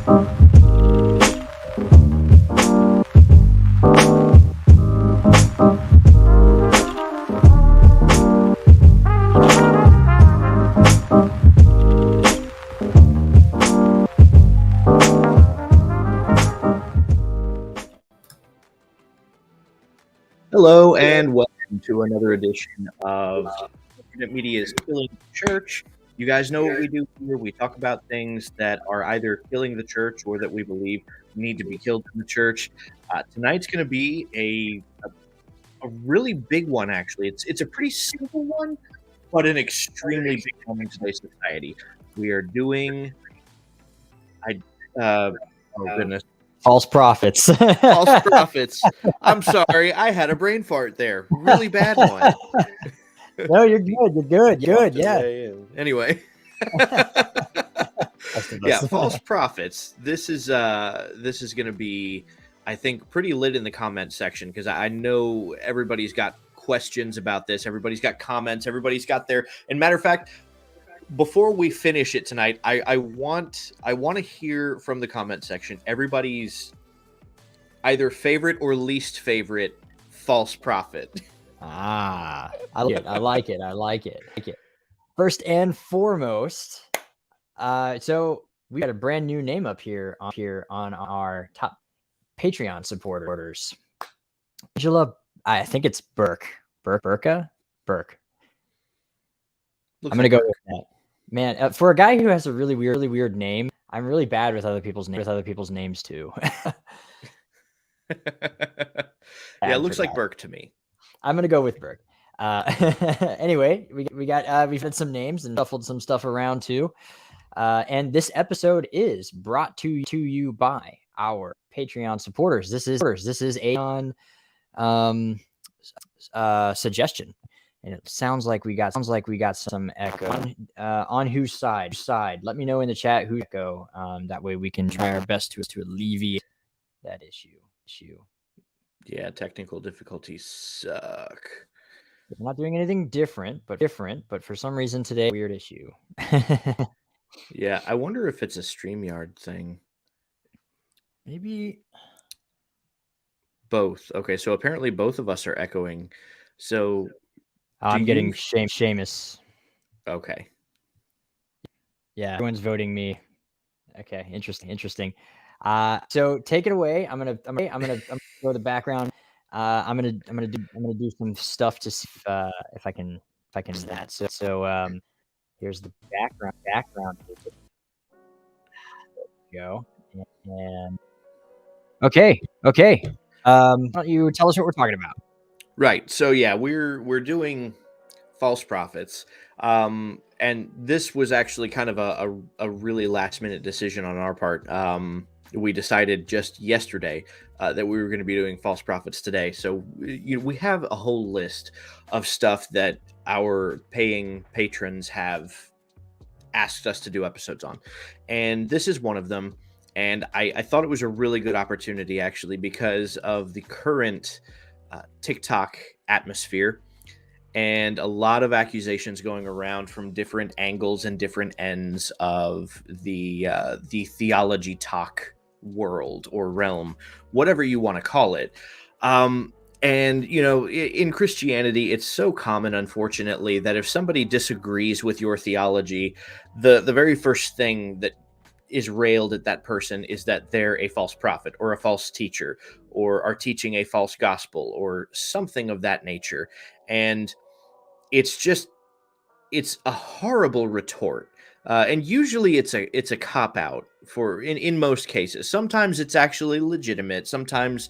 Hello and welcome to another edition of Internet Media's Killing the Church. You guys know what we do here. We talk about things that are either killing the church or that we believe need to be killed in the church. Tonight's going to be a really big one, actually. It's a pretty simple one, but an extremely big one in today's society. We are doing... oh, goodness. False prophets. False prophets. I'm sorry. I had a brain fart there. Really bad one. No, you're good. You're good. Yeah. Anyway. Yeah, false prophets. This is going to be, I think, pretty lit in the comment section because I know everybody's got questions about this. Everybody's got comments. Everybody's got their. And matter of fact, before we finish it tonight, I want to hear from the comment section everybody's either favorite or least favorite false prophet. I like it. First and foremost, so we got a brand new name up here on our top Patreon supporters. Angela, I think it's Burke. Burke. I'm gonna go with that. Man, for a guy who has a really weird name, I'm really bad with other people's names too. Yeah, it looks like Burke to me. I'm gonna go with Burke. Anyway, we've had some names and shuffled some stuff around too. And this episode is brought to you by our Patreon supporters. This is a suggestion. And it sounds like we got some echo. On whose side? Let me know in the chat who echo. That way we can try our best to alleviate that issue. Yeah, technical difficulties suck. We're not doing anything different, but for some reason today, weird issue. Yeah, I wonder if it's a StreamYard thing. Maybe both. Okay, so apparently both of us are echoing. So I'm getting Seamus. Okay. Yeah, everyone's voting me. Okay, interesting. So take it away. I'm gonna go the background. I'm gonna do some stuff to see if I can do that. So here's the background. There we go. And okay. Why don't you tell us what we're talking about? Right. So yeah, we're doing false prophets. And this was actually kind of a really last minute decision on our part. We decided just yesterday that we were going to be doing false prophets today. So we have a whole list of stuff that our paying patrons have asked us to do episodes on. And this is one of them. And I thought it was a really good opportunity, actually, because of the current TikTok atmosphere and a lot of accusations going around from different angles and different ends of the theology talk world or realm, whatever you want to call it. And, you know, in Christianity, it's so common, unfortunately, that if somebody disagrees with your theology, the very first thing that is railed at that person is that they're a false prophet or a false teacher or are teaching a false gospel or something of that nature. And it's a horrible retort. And usually it's a cop-out for in most cases. Sometimes it's actually legitimate. Sometimes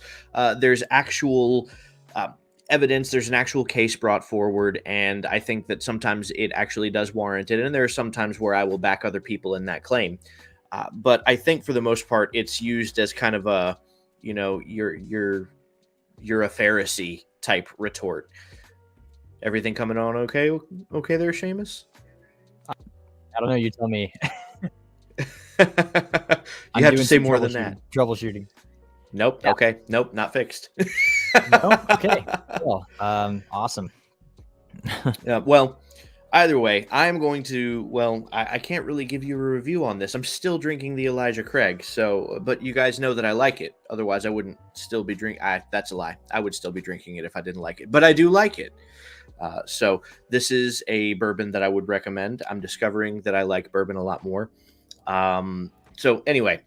there's actual evidence, there's an actual case brought forward, and I think that sometimes it actually does warrant it. And there are some times where I will back other people in that claim. But I think for the most part, it's used as kind of a, you know, you're a Pharisee type retort. Everything coming on okay? Okay there, Seamus? I don't know. You tell me. You have to say more than that. Troubleshooting. Nope. Yeah. Okay. Nope. Not fixed. No? Okay. Well, awesome. Yeah. Well, Either way, I'm going to. Well, I can't really give you a review on this. I'm still drinking the Elijah Craig. So, but you guys know that I like it. Otherwise, I wouldn't still be drinking. That's a lie. I would still be drinking it if I didn't like it. But I do like it. So this is a bourbon that I would recommend. I'm discovering that I like bourbon a lot more. So anyway,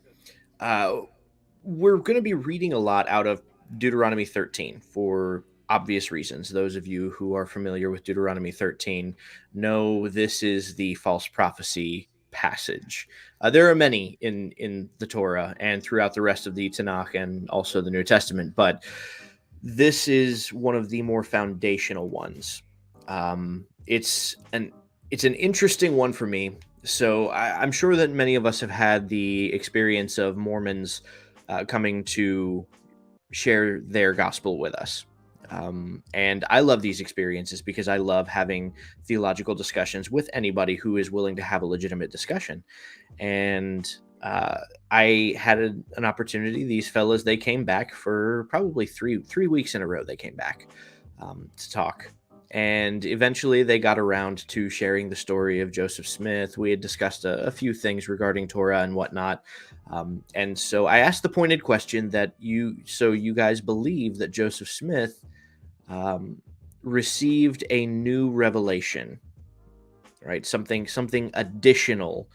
we're going to be reading a lot out of Deuteronomy 13 for obvious reasons. Those of you who are familiar with Deuteronomy 13 know this is the false prophecy passage. There are many in the Torah and throughout the rest of the Tanakh and also the New Testament, but this is one of the more foundational ones. It's an interesting one for me. So I'm sure that many of us have had the experience of Mormons coming to share their gospel with us. And I love these experiences because I love having theological discussions with anybody who is willing to have a legitimate discussion. And I had an opportunity. These fellas, they came back for probably three weeks in a row. They came back to talk. And eventually they got around to sharing the story of Joseph Smith. We had discussed a few things regarding Torah and whatnot. And so I asked the pointed question that you guys believe that Joseph Smith received a new revelation, right? Something additional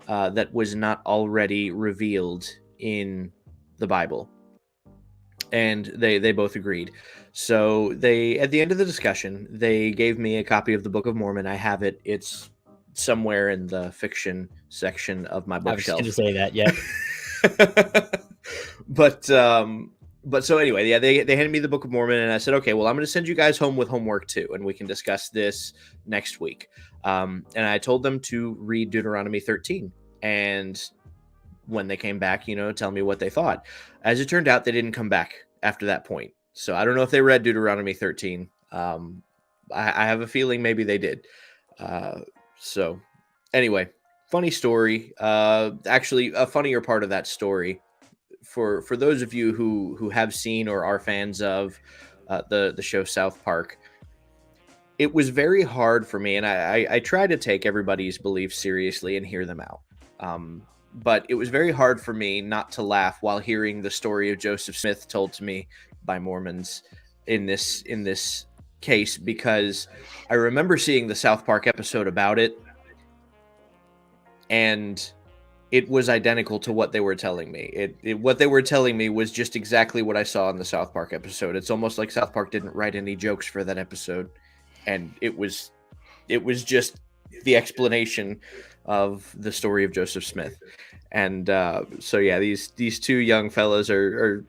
that was not already revealed in the Bible. And they both agreed. So they, at the end of the discussion, they gave me a copy of the Book of Mormon. I have it. It's somewhere in the fiction section of my bookshelf. I was going to say that, yeah. But so anyway, yeah, they handed me the Book of Mormon, and I said, okay, well, I'm going to send you guys home with homework too, and we can discuss this next week. And I told them to read Deuteronomy 13, and when they came back, tell me what they thought. As it turned out, they didn't come back after that point. So I don't know if they read Deuteronomy 13. I have a feeling maybe they did. So anyway, funny story. Actually, a funnier part of that story for those of you who have seen or are fans of the show South Park. It was very hard for me, and I try to take everybody's beliefs seriously and hear them out. But it was very hard for me not to laugh while hearing the story of Joseph Smith told to me by Mormons in this case, because I remember seeing the South Park episode about it, and it was identical to what they were telling me. What they were telling me was just exactly what I saw in the South Park episode. It's almost like South Park didn't write any jokes for that episode, and it was just the explanation of the story of Joseph Smith. And so yeah, these two young fellas they're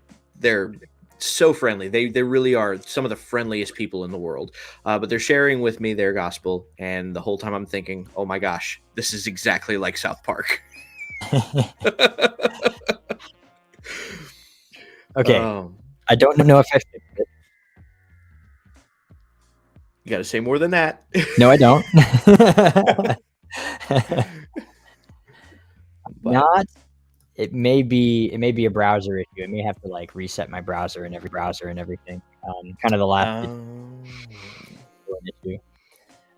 so friendly. They really are some of the friendliest people in the world. But they're sharing with me their gospel, and the whole time I'm thinking, oh my gosh, this is exactly like South Park. Okay. I don't know if I fixed it. You got to say more than that. No, I don't. Not. It may be a browser issue. I may have to like reset my browser and everything. Kind of the last issue.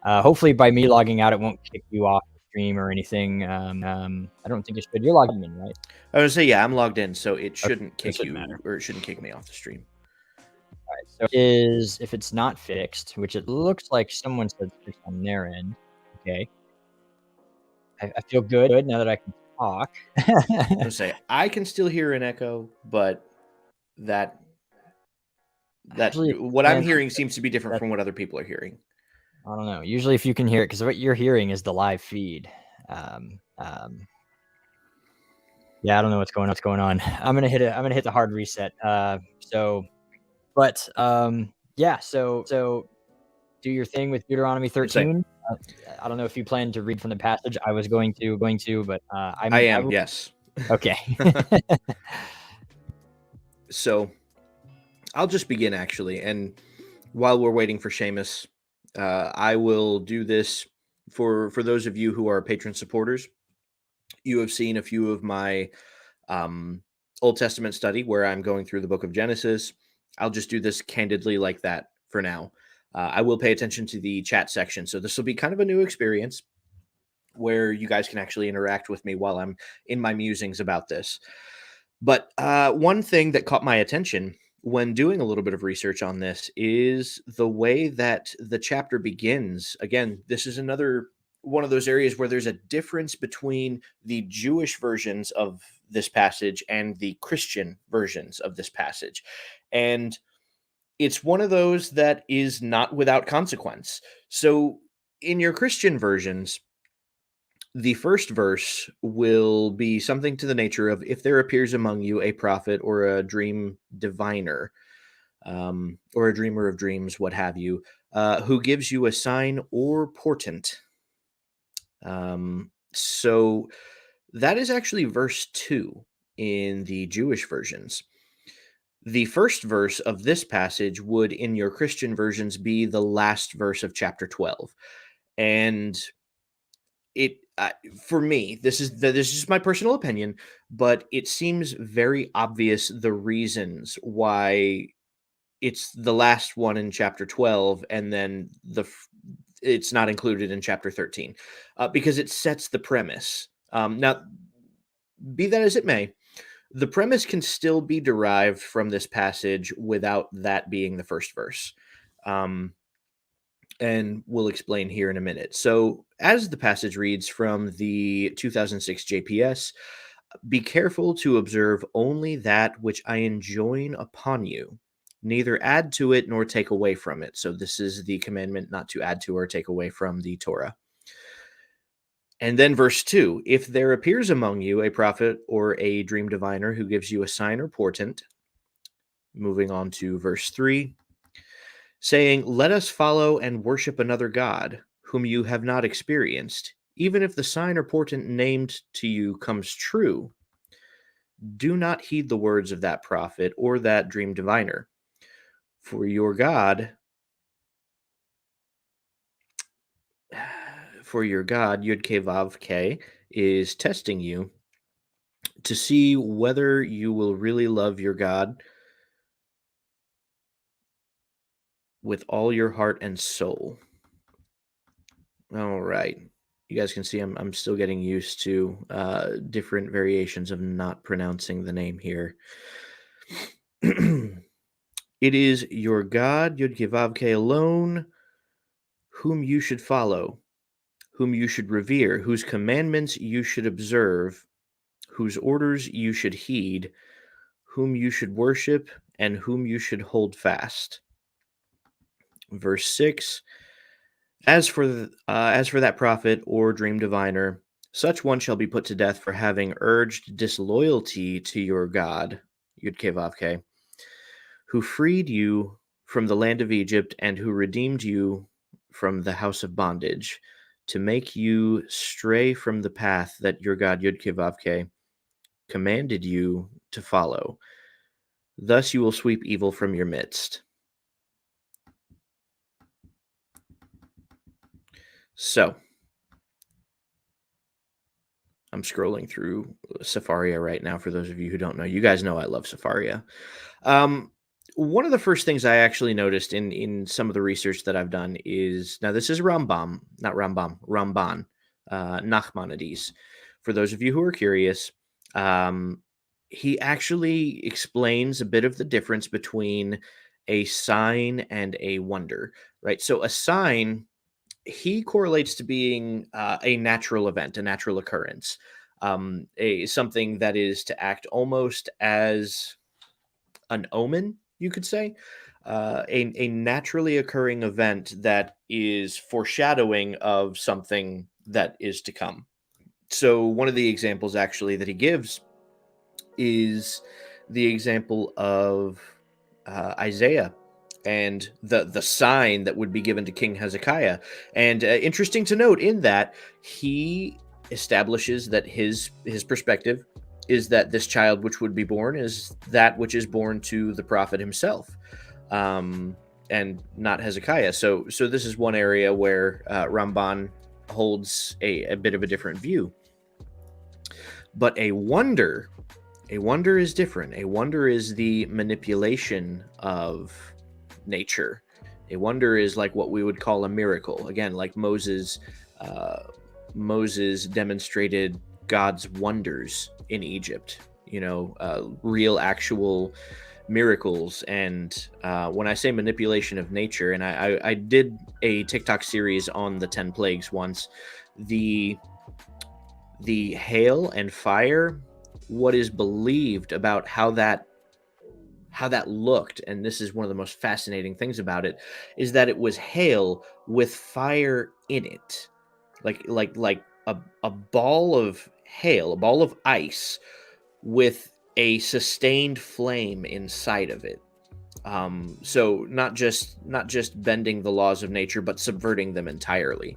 Hopefully, by me logging out, it won't kick you off the stream or anything. I don't think it should. You're logged in, right? I was gonna say, yeah, I'm logged in, so it shouldn't kick you, or it shouldn't kick me off the stream. All right. So if it's not fixed, which it looks like someone said it's fixed on their end. Okay. I feel good now that I can talk. I was say I can still hear an echo, but that actually, what I'm hearing seems to be different from what other people are hearing. I don't know. Usually, if you can hear it, because what you're hearing is the live feed. Yeah, I don't know what's going on. I'm gonna hit the hard reset. Yeah. So do your thing with Deuteronomy 13. I don't know if you plan to read from the passage. I was going to, but I am. Yes. Okay. So I'll just begin actually, and while we're waiting for Seamus, I will do this for those of you who are patron supporters. You have seen a few of my Old Testament study where I'm going through the book of Genesis. I'll just do this candidly like that for now. I will pay attention to the chat section. So this will be kind of a new experience where you guys can actually interact with me while I'm in my musings about this. But one thing that caught my attention when doing a little bit of research on this is the way that the chapter begins. Again, this is another one of those areas where there's a difference between the Jewish versions of this passage and the Christian versions of this passage. And it's one of those that is not without consequence. So in your Christian versions, the first verse will be something to the nature of, if there appears among you a prophet or a dream diviner, or a dreamer of dreams, what have you, who gives you a sign or portent. So that is actually verse 2 in the Jewish versions. The first verse of this passage would, in your Christian versions, be the last verse of chapter 12. And it, for me, this is just my personal opinion, but it seems very obvious the reasons why it's the last one in chapter 12, and then it's not included in chapter 13, because it sets the premise. Now, be that as it may, the premise can still be derived from this passage without that being the first verse. And we'll explain here in a minute. So, as the passage reads from the 2006 JPS, be careful to observe only that which I enjoin upon you, neither add to it nor take away from it. So, this is the commandment not to add to or take away from the Torah. And then verse 2, if there appears among you a prophet or a dream diviner who gives you a sign or portent, moving on to verse 3, saying, let us follow and worship another God, whom you have not experienced, even if the sign or portent named to you comes true, do not heed the words of that prophet or that dream diviner. For your God, Yud-Keh Vav-Keh, is testing you to see whether you will really love your God with all your heart and soul. All right. You guys can see I'm still getting used to different variations of not pronouncing the name here. It is your God, Yud-Keh Vav-Keh alone, whom you should follow, whom you should revere, whose commandments you should observe, whose orders you should heed, whom you should worship, and whom you should hold fast. Verse 6, as for that prophet or dream diviner, such one shall be put to death for having urged disloyalty to your God, Yud-Keh Vav-Keh, who freed you from the land of Egypt and who redeemed you from the house of bondage, to make you stray from the path that your God, Yud-Keh Vav-Keh, commanded you to follow. Thus you will sweep evil from your midst. So, I'm scrolling through Safaria right now. For those of you who don't know, you guys know I love Safaria. One of the first things I actually noticed in some of the research that I've done is, now this is Ramban, Nachmanides. For those of you who are curious, he actually explains a bit of the difference between a sign and a wonder, right? So a sign, he correlates to being a natural event, a natural occurrence, something that is to act almost as an omen, you could say, a naturally occurring event that is foreshadowing of something that is to come. So one of the examples actually that he gives is the example of Isaiah and the sign that would be given to King Hezekiah. And interesting to note in that, he establishes that his perspective is that this child which would be born is that which is born to the prophet himself, and not Hezekiah. So this is one area where Ramban holds a bit of a different view. But a wonder is different. A wonder is the manipulation of nature. A wonder is like what we would call a miracle. Again, like Moses demonstrated God's wonders in Egypt, real actual miracles. And when I say manipulation of nature, and I did a TikTok series on the 10 plagues once, the hail and fire, what is believed about how that looked, and this is one of the most fascinating things about it, is that it was hail with fire in it, like a ball of hail, a ball of ice with a sustained flame inside of it. So not just bending the laws of nature, but subverting them entirely,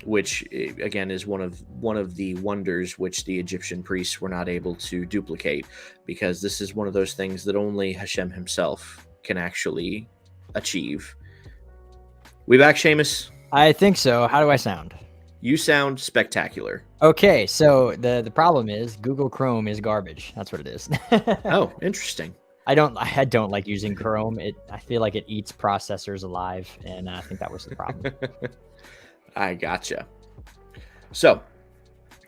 which again is one of the wonders which the Egyptian priests were not able to duplicate, because this is one of those things that only Hashem himself can actually achieve. We back, Seamus? I think so. How do I sound? You sound spectacular. Okay, so the problem is Google Chrome is garbage. That's what it is. Oh, interesting. I don't like using Chrome. I feel like it eats processors alive, and I think that was the problem. I gotcha. So,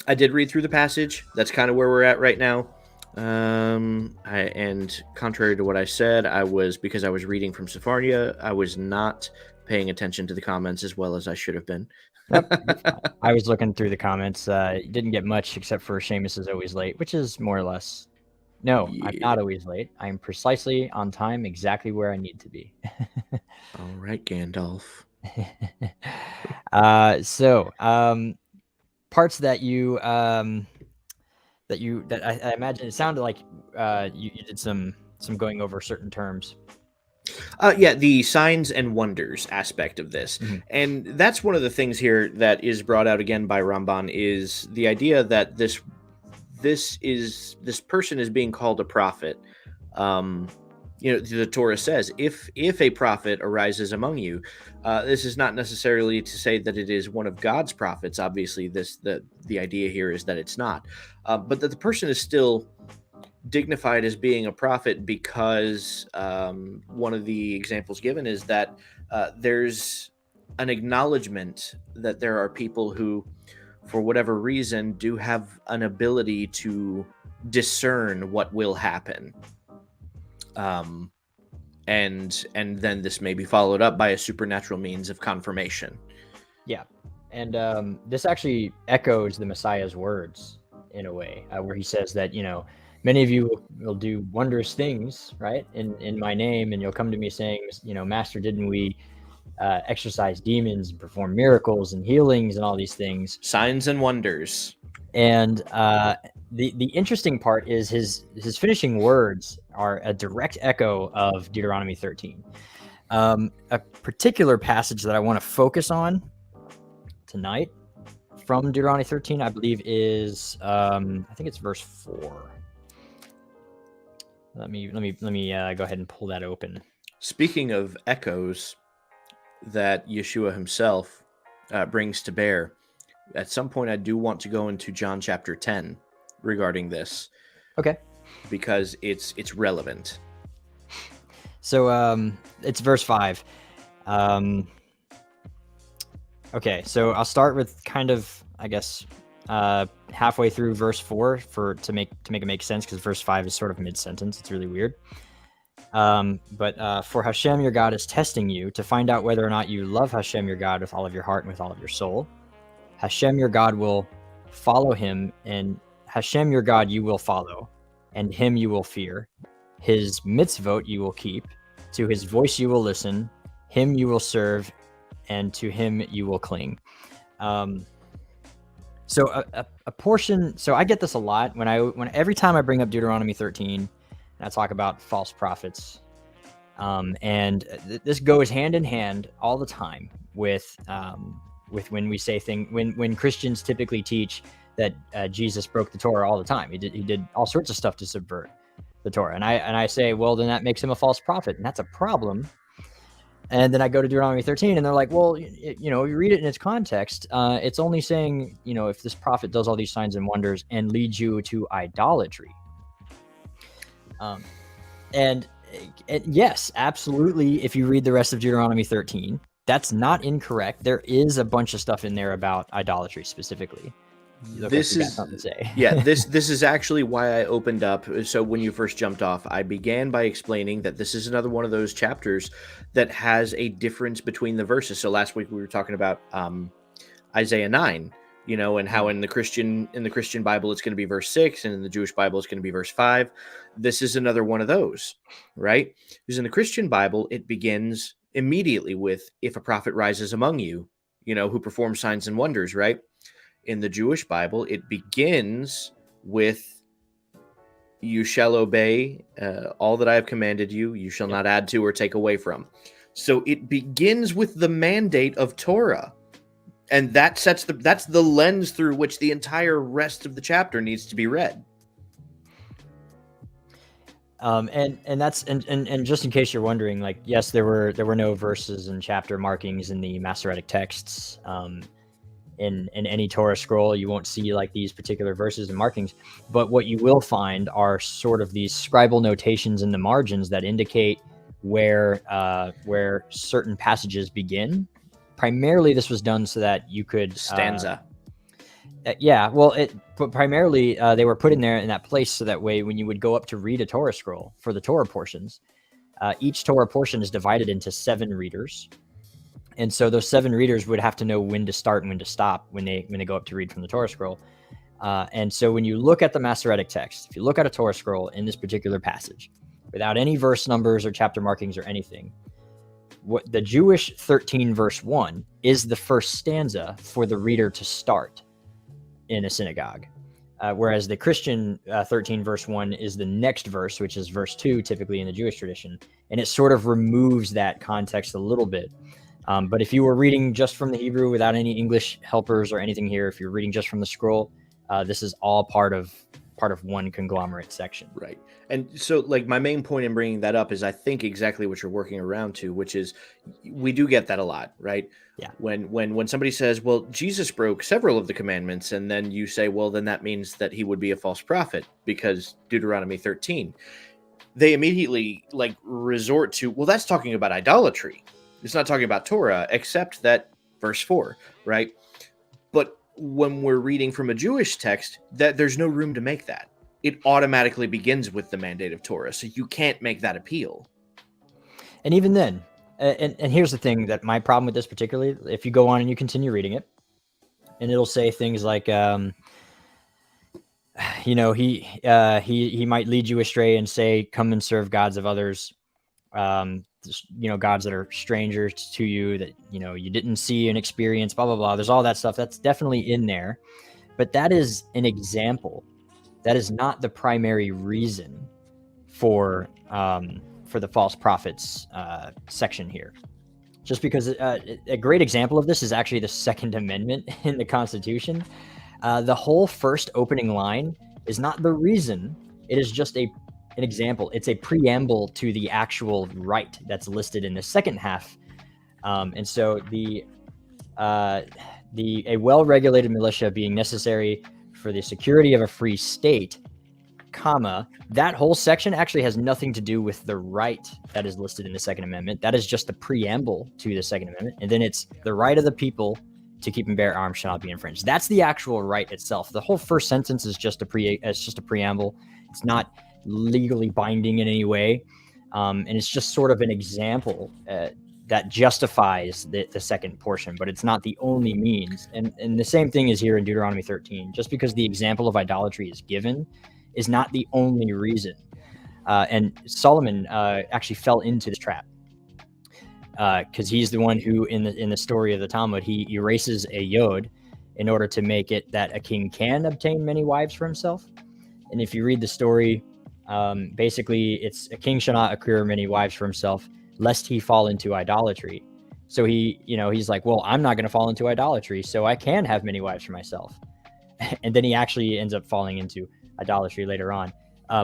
I did read through the passage. That's kind of where we're at right now. And contrary to what I said, because I was reading from Sephardia, I was not paying attention to the comments as well as I should have been. Yep. I was looking through the comments. Didn't get much except for Seamus is always late, which is more or less. No, yeah. I'm not always late. I am precisely on time, exactly where I need to be. All right, Gandalf. Parts that I imagine it sounded like you did some going over certain terms. Yeah, the signs and wonders aspect of this. Mm-hmm. And that's one of the things here that is brought out again by Ramban, is the idea that this person is being called a prophet. The Torah says, if a prophet arises among you, this is not necessarily to say that it is one of God's prophets. Obviously, the idea here is that it's not, but that the person is still dignified as being a prophet, because one of the examples given is that there's an acknowledgement that there are people who, for whatever reason, do have an ability to discern what will happen. And then this may be followed up by a supernatural means of confirmation. Yeah. And this actually echoes the Messiah's words in a way, where he says that, many of you will do wondrous things, right, in my name, and you'll come to me saying, Master, didn't we exorcise demons and perform miracles and healings and all these things? Signs and wonders. And the interesting part is his finishing words are a direct echo of Deuteronomy 13. A particular passage that I want to focus on tonight from Deuteronomy 13, I believe, is I think it's verse 4. Let me go ahead and pull that open. Speaking of echoes that Yeshua himself brings to bear, at some point I do want to go into John chapter 10 regarding this. Okay. Because it's relevant. So it's verse 5. Okay, so I'll start with kind of, I guess, halfway through verse 4 to make it make sense, because verse 5 is sort of mid-sentence. It's really weird. But for Hashem your God is testing you to find out whether or not you love Hashem your God with all of your heart and with all of your soul. Hashem your God will follow him, and Hashem your God you will follow, and him you will fear. His mitzvot you will keep. To his voice you will listen. Him you will serve, and to him you will cling. So a portion. So I get this a lot when every time I bring up Deuteronomy 13, and I talk about false prophets, and this goes hand in hand all the time with when we say when Christians typically teach that Jesus broke the Torah all the time. He did all sorts of stuff to subvert the Torah, and I say, well, then that makes him a false prophet, and that's a problem. And then I go to Deuteronomy 13, and they're like, well, you read it in its context. It's only saying, if this prophet does all these signs and wonders and leads you to idolatry. And Yes, absolutely. If you read the rest of Deuteronomy 13, that's not incorrect. There is a bunch of stuff in there about idolatry specifically. You look like you got something to say. Yeah, this is actually why I opened up. So when you first jumped off, I began by explaining that this is another one of those chapters that has a difference between the verses. So last week we were talking about Isaiah 9, you know, and how in the Christian Bible it's going to be verse 6, and in the Jewish Bible it's going to be verse 5. This is another one of those, right? Because in the Christian Bible it begins immediately with, if a prophet rises among you, you know, who performs signs and wonders, right? In the Jewish Bible, it begins with, you shall obey all that I have commanded you. You shall not add to or take away from. So it begins with the mandate of Torah. And that sets that's the lens through which the entire rest of the chapter needs to be read. And that's and just in case you're wondering, like, yes, there were no verses and chapter markings in the Masoretic texts. In any Torah scroll, you won't see like these particular verses and markings, but what you will find are sort of these scribal notations in the margins that indicate where certain passages begin. Primarily, this was done so that you could stanza. But primarily they were put in there in that place so that way when you would go up to read a Torah scroll for the Torah portions, each Torah portion is divided into 7 readers. And so those 7 readers would have to know when to start and when to stop when they go up to read from the Torah scroll. And so when you look at the Masoretic text, if you look at a Torah scroll in this particular passage, without any verse numbers or chapter markings or anything, what the Jewish 13 verse 1 is the first stanza for the reader to start in a synagogue. Whereas the Christian 13 verse 1 is the next verse, which is verse 2, typically in the Jewish tradition. And it sort of removes that context a little bit. But if you were reading just from the Hebrew without any English helpers or anything here, if you're reading just from the scroll, this is all part of one conglomerate section. Right. And so, like, my main point in bringing that up is I think exactly what you're working around to, which is we do get that a lot, right? Yeah. When somebody says, well, Jesus broke several of the commandments, and then you say, well, then that means that he would be a false prophet because Deuteronomy 13, they immediately like resort to, well, that's talking about idolatry. It's not talking about Torah, except that verse 4, right? But when we're reading from a Jewish text, that there's no room to make that. It automatically begins with the mandate of Torah, so you can't make that appeal. And even then, and here's the thing that my problem with this particularly, if you go on and you continue reading it, and it'll say things like, you know, he might lead you astray and say, come and serve gods of others. You know, gods that are strangers to you that, you know, you didn't see and experience, blah, blah, blah. There's all that stuff that's definitely in there, but that is an example. That is not the primary reason for the false prophets section here. Just because a great example of this is actually the Second Amendment in the Constitution. The whole first opening line is not the reason. It is just an example. It's a preamble to the actual right that's listed in the second half. And so a well-regulated militia being necessary for the security of a free state, comma, that whole section actually has nothing to do with the right that is listed in the Second Amendment. That is just the preamble to the Second Amendment. And then it's the right of the people to keep and bear arms shall not be infringed. That's the actual right itself. The whole first sentence is just a preamble. It's not legally binding in any way. And it's just sort of an example that justifies the second portion, but it's not the only means. And the same thing is here in Deuteronomy 13. Just because the example of idolatry is given is not the only reason. And Solomon actually fell into this trap because he's the one who, in the story of the Talmud, he erases a yod in order to make it that a king can obtain many wives for himself. And if you read the story, basically it's a king shall not acquire many wives for himself, lest he fall into idolatry. So he's like, well, I'm not going to fall into idolatry, so I can have many wives for myself. And then he actually ends up falling into idolatry later on.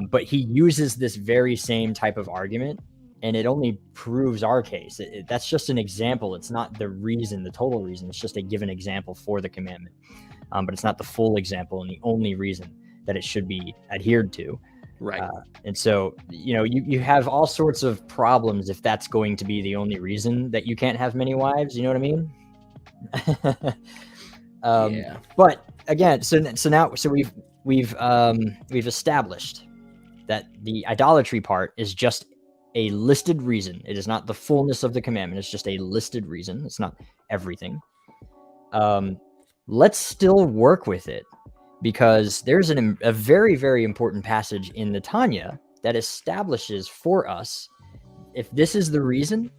But he uses this very same type of argument, and it only proves our case. That's just an example. It's not the reason, the total reason. It's just a given example for the commandment. But it's not the full example and the only reason that it should be adhered to. Right. And so, you have all sorts of problems if that's going to be the only reason that you can't have many wives. You know what I mean? Yeah. But again, so we've established that the idolatry part is just a listed reason. It is not the fullness of the commandment. It's just a listed reason. It's not everything. Let's still work with it, because there's a very, very important passage in the Tanya that establishes for us, if this is the reason,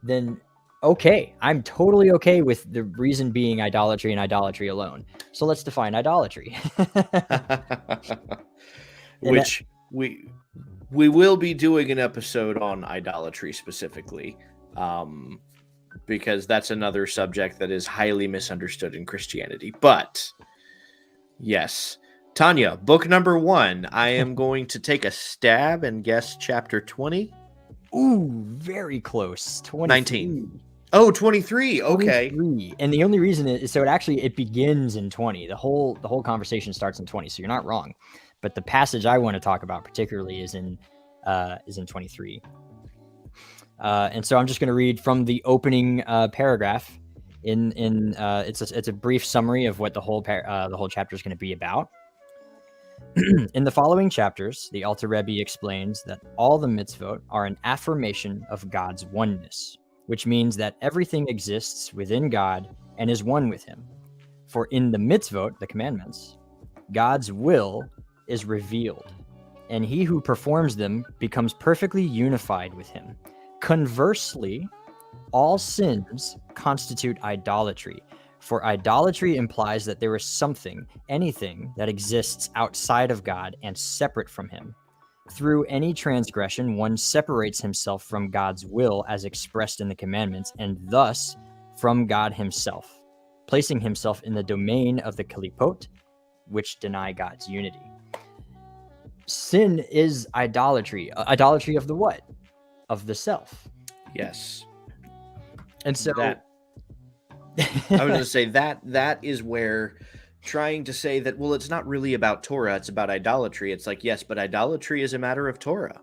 then okay, I'm totally okay with the reason being idolatry and idolatry alone. So let's define idolatry. Which we will be doing an episode on idolatry specifically, because that's another subject that is highly misunderstood in Christianity. But yes, Tanya, book number 1. I am going to take a stab and guess chapter 20. Ooh, very close. 19. Oh, 23. Okay. 23. And the only reason is, so it begins in 20. The whole conversation starts in 20. So you're not wrong. But the passage I want to talk about particularly is in 23. And so I'm just going to read from the opening paragraph. It's a brief summary of what the whole chapter is going to be about. In the following chapters, the Alter Rebbe explains that all the mitzvot are an affirmation of God's oneness, which means that everything exists within God and is one with Him. For in the mitzvot, the commandments, God's will is revealed, and he who performs them becomes perfectly unified with Him. Conversely, all sins constitute idolatry, for idolatry implies that there is something, anything, that exists outside of God and separate from Him. Through any transgression, one separates himself from God's will as expressed in the commandments, and thus from God Himself, placing himself in the domain of the kalipot, which deny God's unity. Sin is idolatry. Idolatry of the what? Of the self. Yes. And so I was going to say that is where trying to say that, well, it's not really about Torah, it's about idolatry. It's like, yes, but idolatry is a matter of Torah.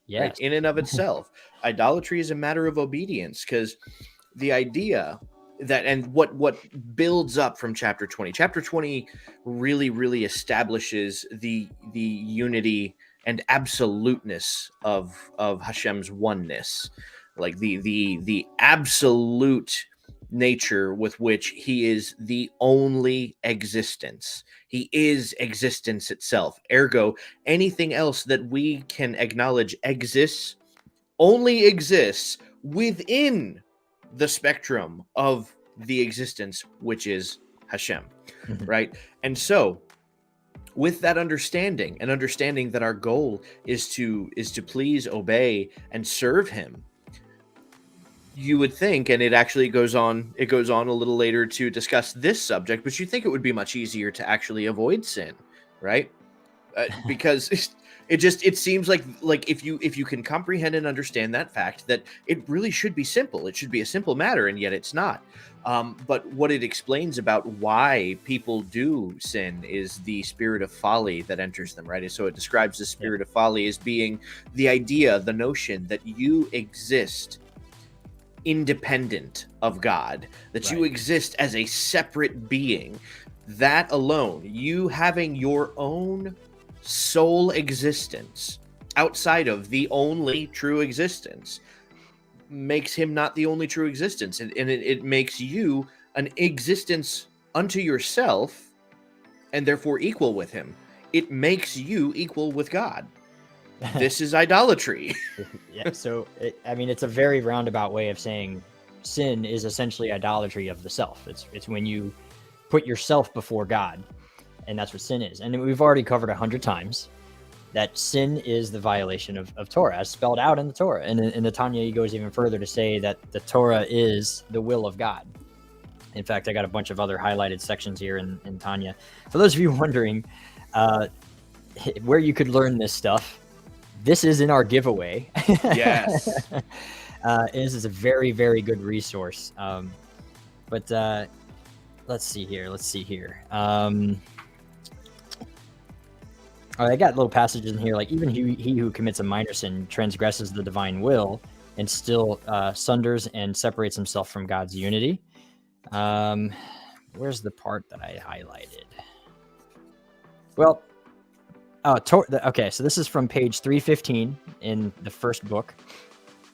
yes. Right? In and of itself. Idolatry is a matter of obedience, because the idea that, and what builds up from chapter 20. Chapter 20 really, really establishes the unity and absoluteness of Hashem's oneness, like the absolute nature with which He is the only existence. He is existence itself. Ergo, anything else that we can acknowledge only exists within the spectrum of the existence, which is Hashem, right? And so, with that understanding, and understanding that our goal is to please, obey, and serve Him, you would think, and it actually goes on a little later to discuss this subject, but you think it would be much easier to actually avoid sin, right? Because it seems like if you can comprehend and understand that fact, that it really should be simple. It should be a simple matter, and yet it's not. But what it explains about why people do sin is the spirit of folly that enters them, right? So it describes the spirit of folly as being the idea, the notion that you exist independent of God, that you exist as a separate being. That alone, you having your own sole existence outside of the only true existence, makes Him not the only true existence, and it makes you an existence unto yourself, and therefore equal with Him. It makes you equal with God. This is idolatry. Yeah, so it's a very roundabout way of saying sin is essentially idolatry of the self. It's when you put yourself before God, and that's what sin is. And we've already covered 100 times that sin is the violation of Torah, as spelled out in the Torah. And in the Tanya, he goes even further to say that the Torah is the will of God. In fact, I got a bunch of other highlighted sections here in Tanya. For those of you wondering where you could learn this stuff, this is in our giveaway. Yes. This is a very, very good resource. But let's see here. I got little passages in here like even he who commits a minor sin transgresses the divine will and still sunders and separates himself from God's unity. Where's the part that I highlighted? Well, okay, so this is from page 315 in the first book.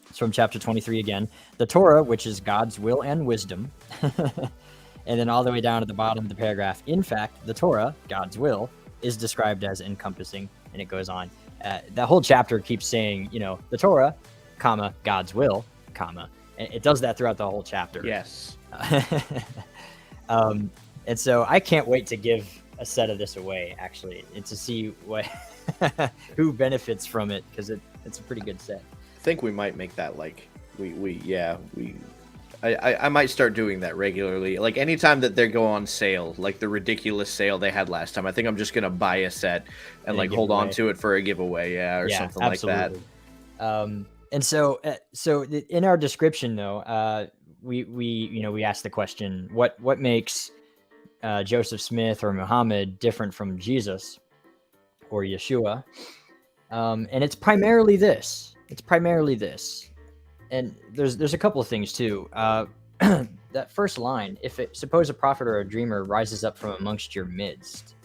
It's from chapter 23 again. The Torah, which is God's will and wisdom. And then all the way down at the bottom of the paragraph, in fact, the Torah, God's will, is described as encompassing, and it goes on. The whole chapter keeps saying, the Torah, comma, God's will, comma. And it does that throughout the whole chapter. Yes. And so I can't wait to give a set of this away, actually, and to see what who benefits from it, because it's a pretty good set. I think we might make that like I might start doing that regularly. Like anytime that they go on sale, like the ridiculous sale they had last time, I think I'm just gonna buy a set and like hold on to it for a giveaway, or something absolutely. like that. And so in our description though, we asked the question, what makes Joseph Smith or Muhammad different from Jesus or Yeshua? And it's primarily this. And there's a couple of things too. That first line, suppose a prophet or a dreamer rises up from amongst your midst.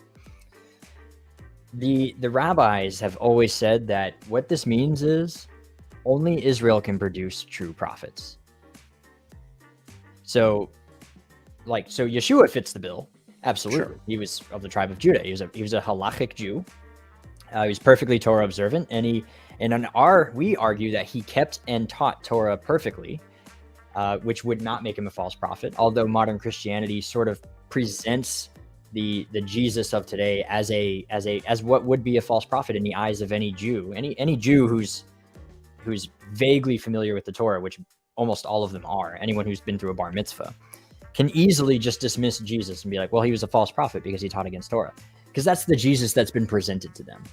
The rabbis have always said that what this means is only Israel can produce true prophets. So Yeshua fits the bill. Absolutely. Sure. He was of the tribe of Judah. He was a halachic Jew. He was perfectly Torah observant, and we argue that he kept and taught Torah perfectly, which would not make him a false prophet. Although modern Christianity sort of presents the Jesus of today as what would be a false prophet in the eyes of any Jew, any Jew who's vaguely familiar with the Torah, which almost all of them are. Anyone who's been through a bar mitzvah can easily just dismiss Jesus and be like, well, he was a false prophet because he taught against Torah, because that's the Jesus that's been presented to them.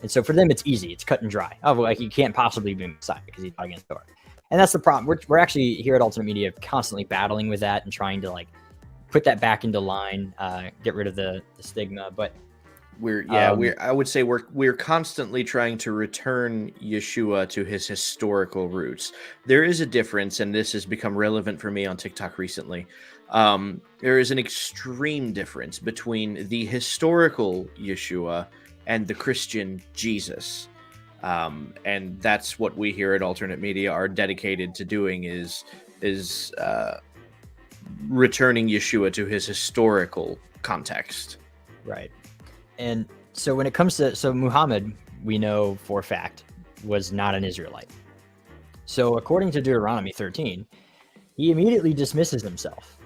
And so for them, it's easy. It's cut and dry. Oh, well, he can't possibly be Messiah because he taught against Torah. And that's the problem. We're actually here at Alternate Media constantly battling with that and trying to put that back into line, get rid of the stigma. But I would say we're constantly trying to return Yeshua to his historical roots. There is a difference, and this has become relevant for me on TikTok recently. There is an extreme difference between the historical Yeshua and the Christian Jesus. And that's what we here at Alternate Media are dedicated to doing is returning Yeshua to his historical context. Right. And so when it comes to Muhammad, we know for a fact was not an Israelite. So according to Deuteronomy 13, he immediately dismisses himself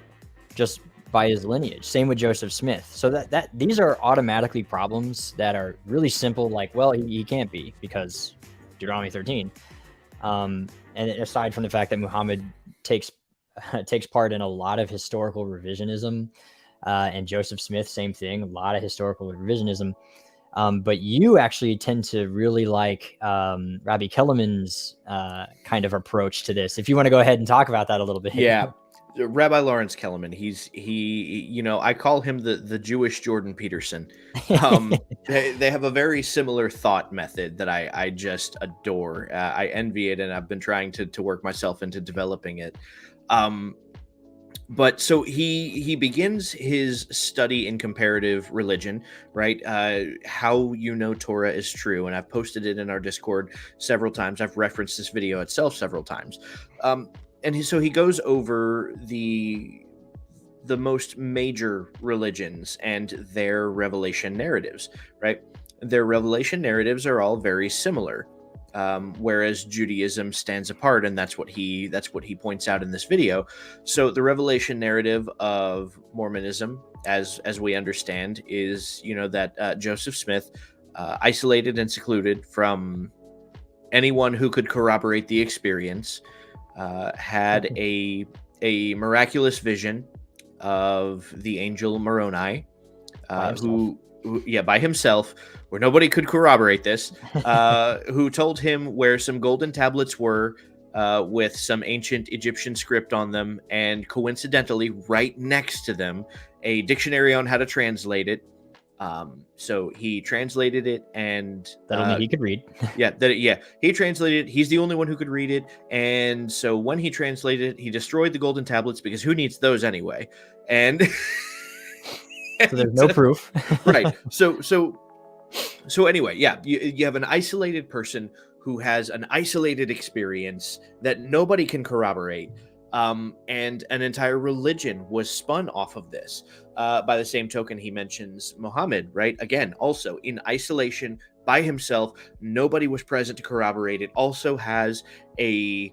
just by his lineage. Same with Joseph Smith. So that these are automatically problems that are really simple. Like, well, he can't be because Deuteronomy 13. And aside from the fact that Muhammad takes part in a lot of historical revisionism, and Joseph Smith, same thing, a lot of historical revisionism. But you actually tend to really like Rabbi Kellerman's kind of approach to this. If you want to go ahead and talk about that a little bit. Yeah. Rabbi Lawrence Kellerman, I call him the Jewish Jordan Peterson. They have a very similar thought method that I just adore. I envy it, and I've been trying to work myself into developing it. But so he begins his study in comparative religion, right? How Torah is true. And I've posted it in our Discord several times. I've referenced this video itself several times. So he goes over the most major religions and their revelation narratives, right? Their revelation narratives are all very similar. Whereas Judaism stands apart, and that's what he points out in this video. So the revelation narrative of Mormonism, as we understand, is that Joseph Smith, isolated and secluded from anyone who could corroborate the experience, had a miraculous vision of the angel Moroni, by himself, where nobody could corroborate this, who told him where some golden tablets were, with some ancient Egyptian script on them, and coincidentally, right next to them, a dictionary on how to translate it, So he translated it, and That only he could read. he translated it. He's the only one who could read it, and so when he translated it, he destroyed the golden tablets because who needs those anyway? And So there's no proof. Right. So anyway, yeah, you have an isolated person who has an isolated experience that nobody can corroborate. And an entire religion was spun off of this. By the same token, he mentions Muhammad, right? Again, also in isolation by himself, nobody was present to corroborate it. Also has a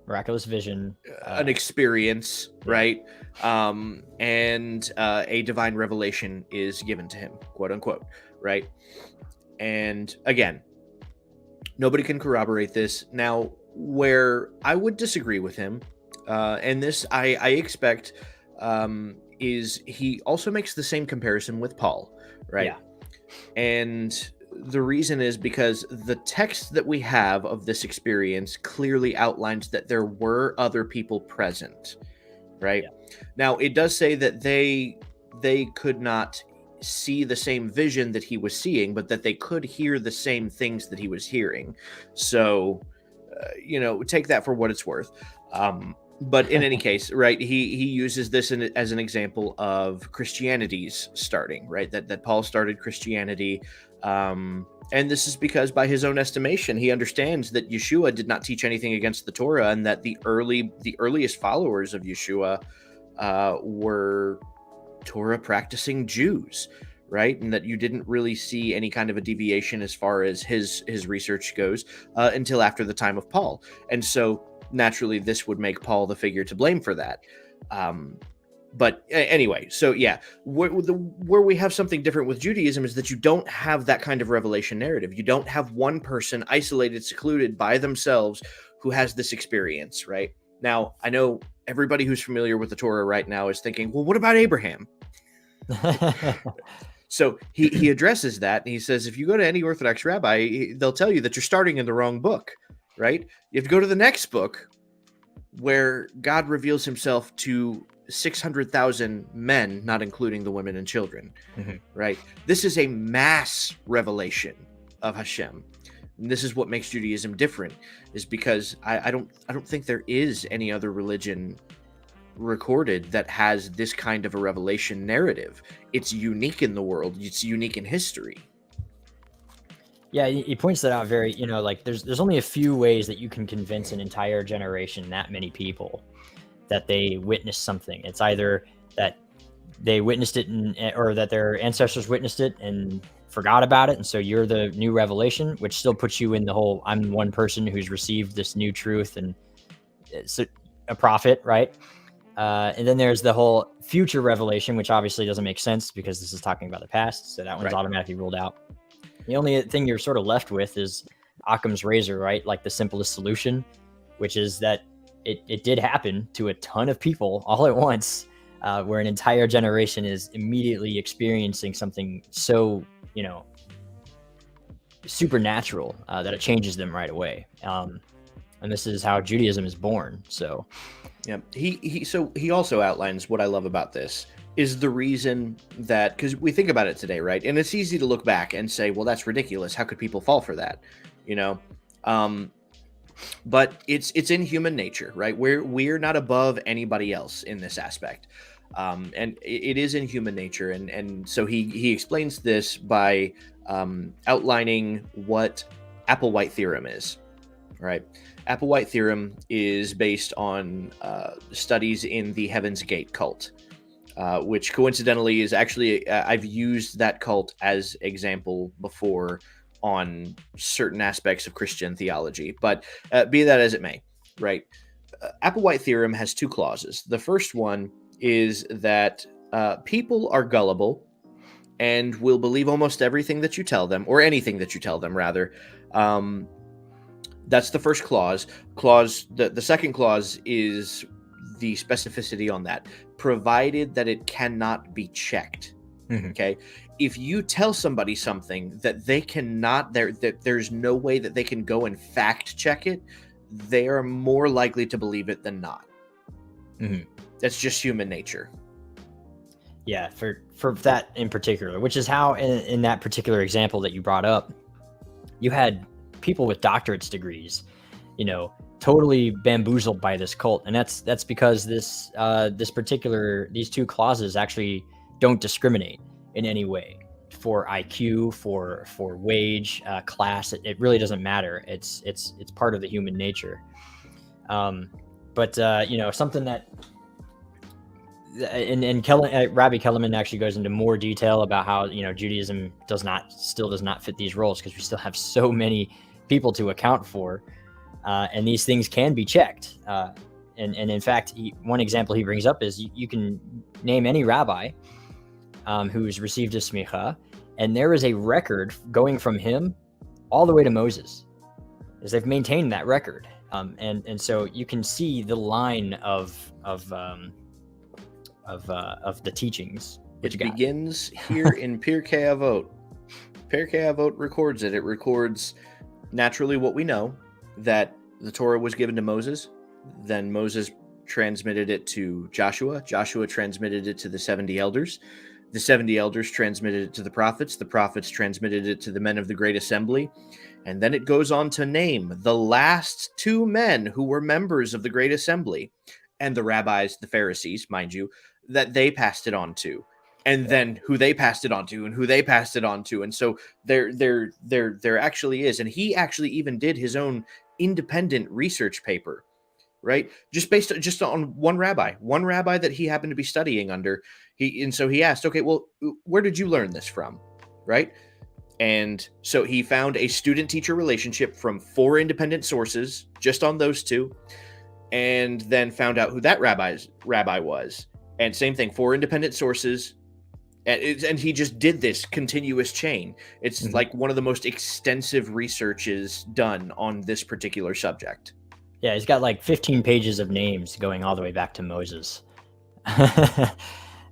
miraculous vision, an experience, right? And a divine revelation is given to him, quote unquote, right? And again, nobody can corroborate this. Now, where I would disagree with him, and this I expect, is he also makes the same comparison with Paul, right? Yeah. And the reason is because the text that we have of this experience clearly outlines that there were other people present, right? Yeah. Now, it does say that they could not see the same vision that he was seeing, but that they could hear the same things that he was hearing. So, take that for what it's worth. But in any case, right, he uses this as an example of Christianity's starting, right? That Paul started Christianity. And this is because, by his own estimation, he understands that Yeshua did not teach anything against the Torah, and that the earliest followers of Yeshua were Torah practicing Jews, right? And that you didn't really see any kind of a deviation as far as his research goes until after the time of Paul. And so naturally, this would make Paul the figure to blame for that. But anyway, so yeah, where we have something different with Judaism is that you don't have that kind of revelation narrative. You don't have one person isolated, secluded by themselves who has this experience, right? Now, I know everybody who's familiar with the Torah right now is thinking, well, what about Abraham? So he addresses that, and he says, if you go to any Orthodox rabbi, they'll tell you that you're starting in the wrong book, right? You have to go to the next book where God reveals himself to 600,000 men, not including the women and children, right? This is a mass revelation of Hashem. And this is what makes Judaism different, is because I don't think there is any other religion recorded that has this kind of a revelation narrative. It's unique in the world. It's unique in history. Yeah, he points that out very, like there's only a few ways that you can convince an entire generation, that many people, that they witnessed something. It's either that they witnessed it or that their ancestors witnessed it and forgot about it. And so you're the new revelation, which still puts you in the whole, I'm one person who's received this new truth and it's a prophet, right? And then there's the whole future revelation, which obviously doesn't make sense because this is talking about the past. So that one's automatically ruled out. The only thing you're sort of left with is Occam's razor, right? Like the simplest solution, which is that it did happen to a ton of people all at once, where an entire generation is immediately experiencing something so, supernatural that it changes them right away. And this is how Judaism is born. So, yeah, he also outlines what I love about this is the reason that, because we think about it today, right? And it's easy to look back and say, well, that's ridiculous. How could people fall for that? But it's in human nature, right? We're not above anybody else in this aspect. And it is in human nature. And so he explains this by outlining what Applewhite theorem is, right? Applewhite theorem is based on studies in the Heaven's Gate cult, which coincidentally is actually, I've used that cult as example before on certain aspects of Christian theology, but be that as it may, right? Applewhite theorem has two clauses. The first one is that people are gullible and will believe almost everything that you tell them, or anything that you tell them, rather. That's the first clause. The second clause is the specificity on that, provided that it cannot be checked. Okay, if you tell somebody something that they cannot, that there's no way that they can go and fact check it, they are more likely to believe it than not. That's just human nature. Yeah, for that in particular, which is how in that particular example that you brought up, you had people with doctorates degrees, totally bamboozled by this cult, and that's because these two clauses actually don't discriminate in any way for IQ, for wage, class. It really doesn't matter. It's part of the human nature. But something that and Rabbi Kellerman actually goes into more detail about how Judaism still does not fit these roles, because we still have so many people to account for, and these things can be checked. And in fact, one example he brings up is you can name any rabbi who's received a smicha, and there is a record going from him all the way to Moses, as they've maintained that record, and so you can see the line of the teachings. It begins here in Pirkei Avot. Pirkei Avot records it. It records naturally what we know, that the Torah was given to Moses. Then Moses transmitted it to Joshua. Joshua transmitted it to the 70 elders. The 70 elders transmitted it to the prophets. The prophets transmitted it to the men of the Great Assembly. And then it goes on to name the last two men who were members of the Great Assembly, and the rabbis, the Pharisees, mind you, that they passed it on to, and then who they passed it on to, and who they passed it on to. And so there actually is, and he actually even did his own independent research paper, right? Just on one rabbi that he happened to be studying under. So he asked, okay, well, where did you learn this from? Right. And so he found a student-teacher relationship from 4 independent sources, just on those 2, and then found out who that rabbi was. And same thing, 4 independent sources, and he just did this continuous chain. It's like one of the most extensive researches done on this particular subject. Yeah, he's got like 15 pages of names going all the way back to Moses.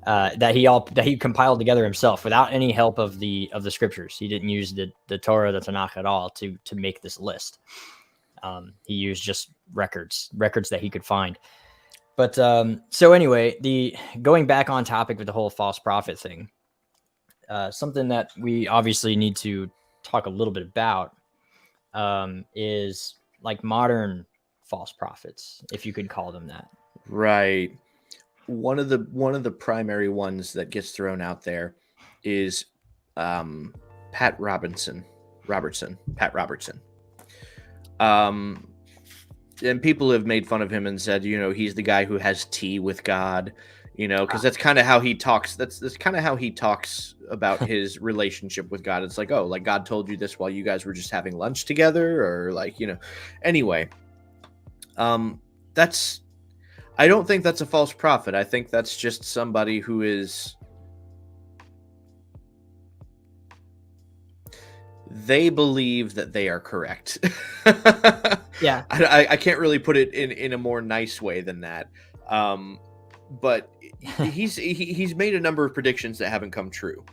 That he compiled together himself without any help of the scriptures. He didn't use the Torah, the Tanakh at all to make this list. He used just records that he could find. But so anyway, going back on topic with the whole false prophet thing, something that we obviously need to talk a little bit about is like modern false prophets, if you could call them that. Right. One of the primary ones that gets thrown out there is Pat Robertson. And people have made fun of him and said, he's the guy who has tea with God, because that's kind of how he talks. That's kind of how he talks about his relationship with God. It's like, oh, like God told you this while you guys were just having lunch together, or like, anyway. I don't think that's a false prophet. I think that's just somebody who is. They believe that they are correct. Yeah. I can't really put it in a more nice way than that. But he's made a number of predictions that haven't come true.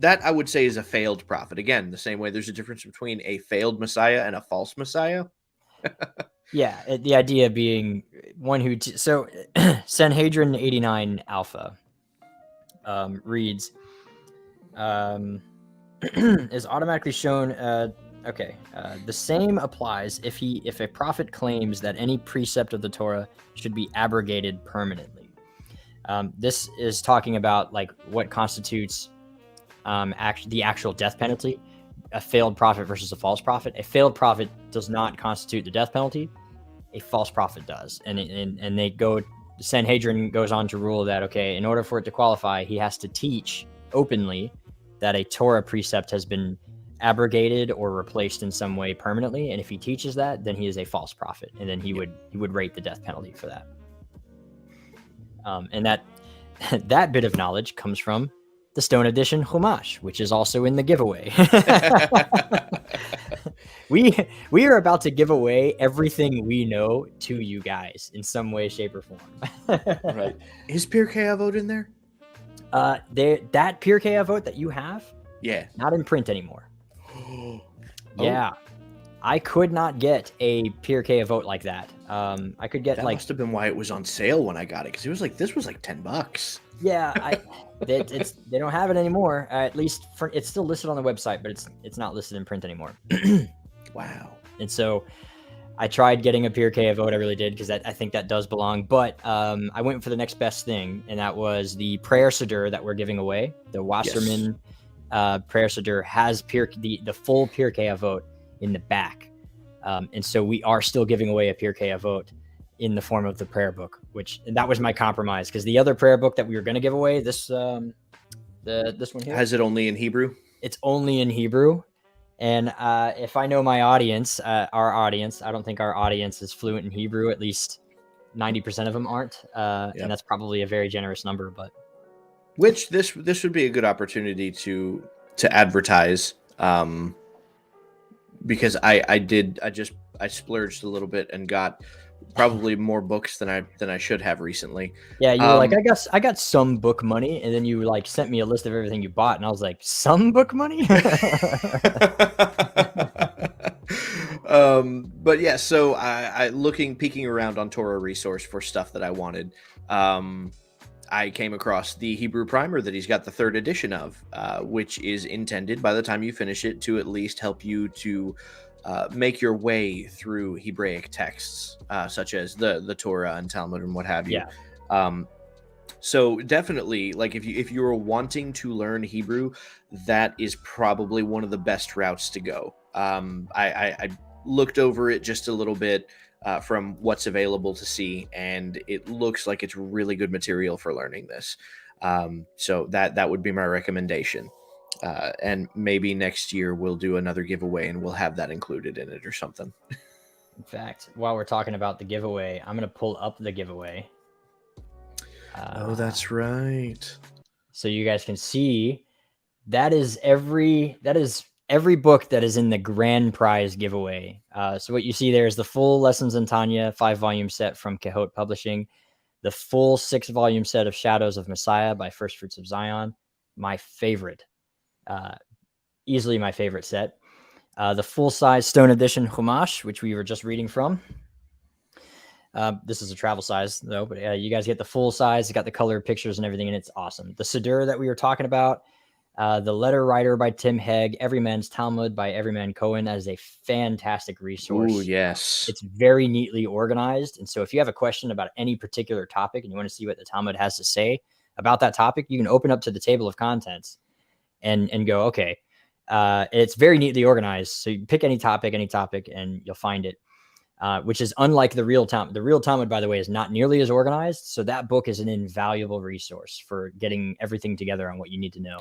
That, I would say, is a failed prophet. Again, the same way there's a difference between a failed Messiah and a false Messiah. Yeah, the idea being one who... So, Sanhedrin 89 Alpha reads... is automatically shown... the same applies if a prophet claims that any precept of the Torah should be abrogated permanently. This is talking about like what constitutes the actual death penalty. A failed prophet versus a false prophet. A failed prophet does not constitute the death penalty. A false prophet does, and they go. Sanhedrin goes on to rule that in order for it to qualify, he has to teach openly that a Torah precept has been abrogated or replaced in some way permanently, and if he teaches that, then he is a false prophet, and then he would rate the death penalty for that. And that bit of knowledge comes from the Stone Edition Chumash, which is also in the giveaway. We are about to give away everything we know to you guys in some way, shape, or form. Right? Is Pirkei Avot in there? That Pirkei Avot that you have, not in print anymore. Yeah, I could not get a Pirkei Avot like that. I could get that must have been why it was on sale when I got it, because it was like this was like $10. Yeah, they don't have it anymore. At least it's still listed on the website, but it's not listed in print anymore. Wow. And so I tried getting a Pirkei Avot. I really did, because I think that does belong. But I went for the next best thing, and that was the prayer Siddur that we're giving away. The Wasserman prayer Siddur has the full Pirkei Avot in the back. And so we are still giving away a Pirkei Avot in the form of the prayer book, that was my compromise, because the other prayer book that we were going to give away, this one here, Has it only in Hebrew? It's only in Hebrew. And if I know my audience, our audience, I don't think our audience is fluent in Hebrew. At least 90% of them aren't. And that's probably a very generous number. But which this would be a good opportunity to advertise, because I splurged a little bit and got probably more books than I should have recently. Yeah, you were like, I got some book money, and then you like sent me a list of everything you bought, and I was like, some book money? But yeah, so I peeking around on Torah Resource for stuff that I wanted. I came across the Hebrew primer that he's got the 3rd edition of, which is intended, by the time you finish it, to at least help you to make your way through Hebraic texts, such as the Torah and Talmud and what have you. Yeah. So definitely, like if you're wanting to learn Hebrew, that is probably one of the best routes to go. I looked over it just a little bit from what's available to see, and it looks like it's really good material for learning this. So that would be my recommendation. And maybe next year we'll do another giveaway and we'll have that included in it or something. In fact, while we're talking about the giveaway, I'm going to pull up the giveaway. Oh, that's right. So you guys can see that is every book that is in the grand prize giveaway. So what you see there is the full Lessons in Tanya 5-volume set from Kehot Publishing, the full 6-volume set of Shadows of Messiah by First Fruits of Zion, my favorite, easily my favorite set. The full-size Stone Edition Chumash, which we were just reading from. This is a travel size, though, but you guys get the full size. It's got the color pictures and everything, and it's awesome. The Siddur that we were talking about, the Letter Writer by Tim Hegg, Everyman's Talmud by Everyman Cohen. That is a fantastic resource. Ooh, yes. It's very neatly organized. And so if you have a question about any particular topic and you want to see what the Talmud has to say about that topic, you can open up to the table of contents and go, okay. It's very neatly organized. So you pick any topic, and you'll find it. Which is unlike the real Talmud. The real Talmud, by the way, is not nearly as organized. So that book is an invaluable resource for getting everything together on what you need to know.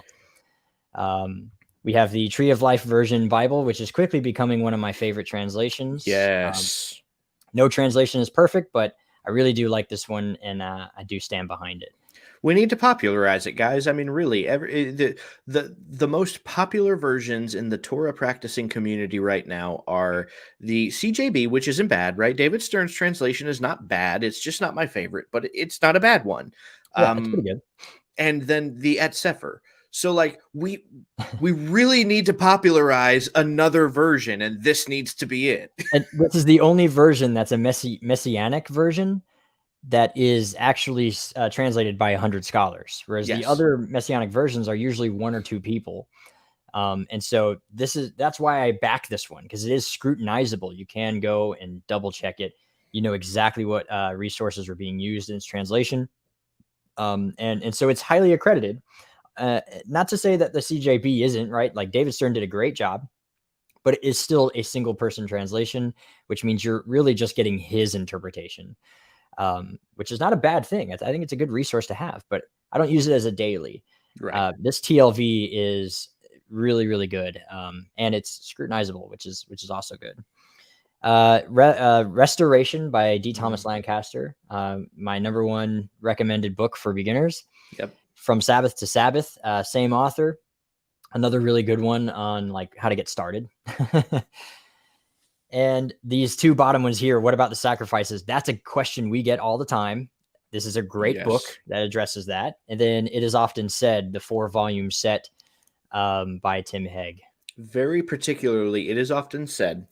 We have the Tree of Life version Bible, which is quickly becoming one of my favorite translations. Yes. No translation is perfect, but I really do like this one, and I do stand behind it. We need to popularize it, guys. I mean, really, the most popular versions in the Torah practicing community right now are the CJB, which isn't bad, right? David Stern's translation is not bad. It's just not my favorite, but it's not a bad one. Yeah, it's pretty good. And then the Et Sefer. So, like, we really need to popularize another version, and this needs to be it. And this is the only version that's a messianic version that is actually translated by 100 scholars, whereas the other messianic versions are usually 1 or 2 people. And so that's why I back this one, because it is scrutinizable. You can go and double check it. You know exactly what resources are being used in its translation. And so it's highly accredited. Not to say that the CJB isn't, right? Like David Stern did a great job, but it is still a single person translation, which means you're really just getting his interpretation. Which is not a bad thing. I think it's a good resource to have, but I don't use it as a daily. Right. This TLV is really, really good. And it's scrutinizable, which is also good. Restoration by D. Thomas Lancaster. My number 1 recommended book for beginners. Yep. From Sabbath to Sabbath, same author. Another really good one on like how to get started. And these 2 bottom ones here, what about the sacrifices? That's a question we get all the time. This is a great book that addresses that. And then It Is Often Said, the 4-volume set by Tim Hegg. Very particularly, It Is Often Said.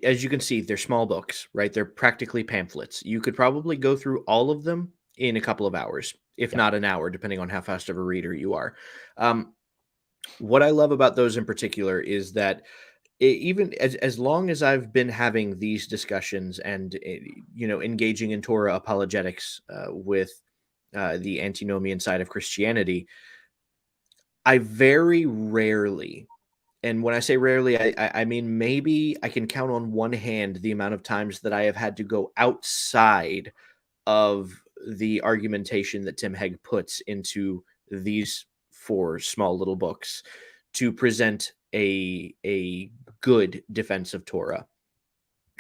As you can see, they're small books, right? They're practically pamphlets. You could probably go through all of them in a couple of hours if not an hour, depending on how fast of a reader you are. What I love about those in particular is that even as long as I've been having these discussions and engaging in Torah apologetics with the antinomian side of Christianity, I very rarely, and when I say rarely, I mean maybe I can count on one hand the amount of times that I have had to go outside of the argumentation that Tim Hegg puts into these 4 small little books to present a good defense of Torah.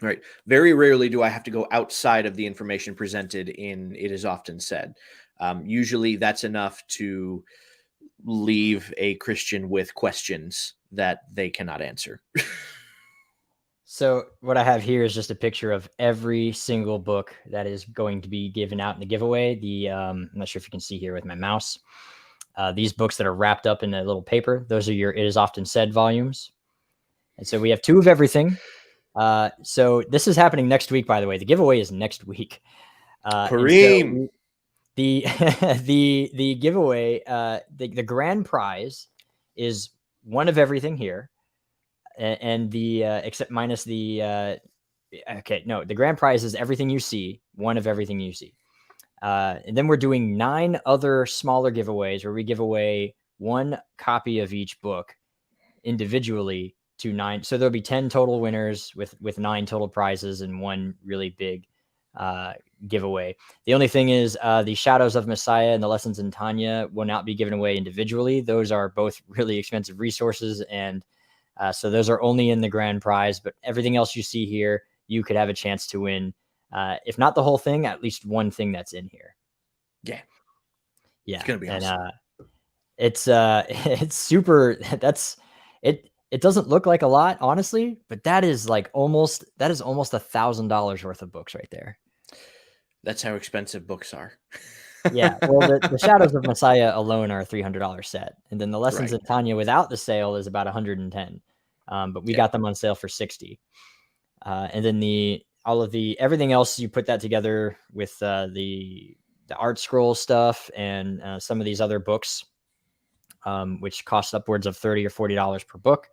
Right. Very rarely do I have to go outside of the information presented in It Is Often Said. Usually that's enough to leave a Christian with questions that they cannot answer. So what I have here is just a picture of every single book that is going to be given out in the giveaway. I'm not sure if you can see here with my mouse. These books that are wrapped up in a little paper, those are your It Is Often Said volumes. And so we have 2 of everything. So this is happening next week, by the way. The giveaway is next week. Kareem. So the giveaway, the grand prize is 1 of everything here. And the except minus the the grand prize is everything you see, 1 of everything you see. And then we're doing 9 other smaller giveaways where we give away 1 copy of each book individually to 9. So there'll be 10 total winners with 9 total prizes and 1 really big giveaway. The only thing is the Shadows of Messiah and the Lessons in Tanya will not be given away individually. Those are both really expensive resources, and so those are only in the grand prize. But everything else you see here, you could have a chance to win. If not the whole thing, at least 1 thing that's in here. Yeah. Yeah. It's going to be awesome. It's super. It doesn't look like a lot, honestly, but that is almost $1,000 worth of books right there. That's how expensive books are. Yeah. Well, the Shadows of Messiah alone are a $300 set. And then the Lessons in Tanya without the sale is about $110. But we got them on sale for $60. And then everything else, you put that together with the art scroll stuff and some of these other books, which cost upwards of $30 or $40 per book.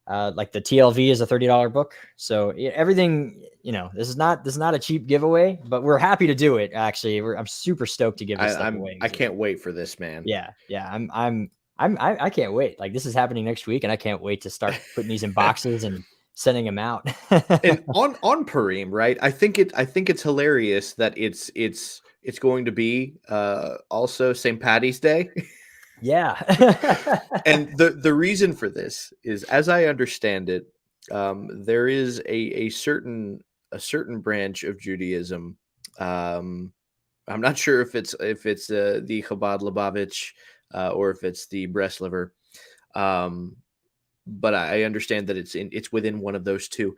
Like the TLV is a $30 book. So everything, this is not a cheap giveaway, but we're happy to do it. Actually, I'm super stoked to give this stuff away. I can't wait for this, man. Yeah. I can't wait. Like, this is happening next week, and I can't wait to start putting these in boxes and sending them out. And on Purim, right? I think it's hilarious that it's going to be also St. Patty's Day. Yeah. And the reason for this is, as I understand it, there is a certain branch of Judaism. I'm not sure if it's the Chabad Lubavitch or if it's the Breslover, but I understand that it's within one of those 2.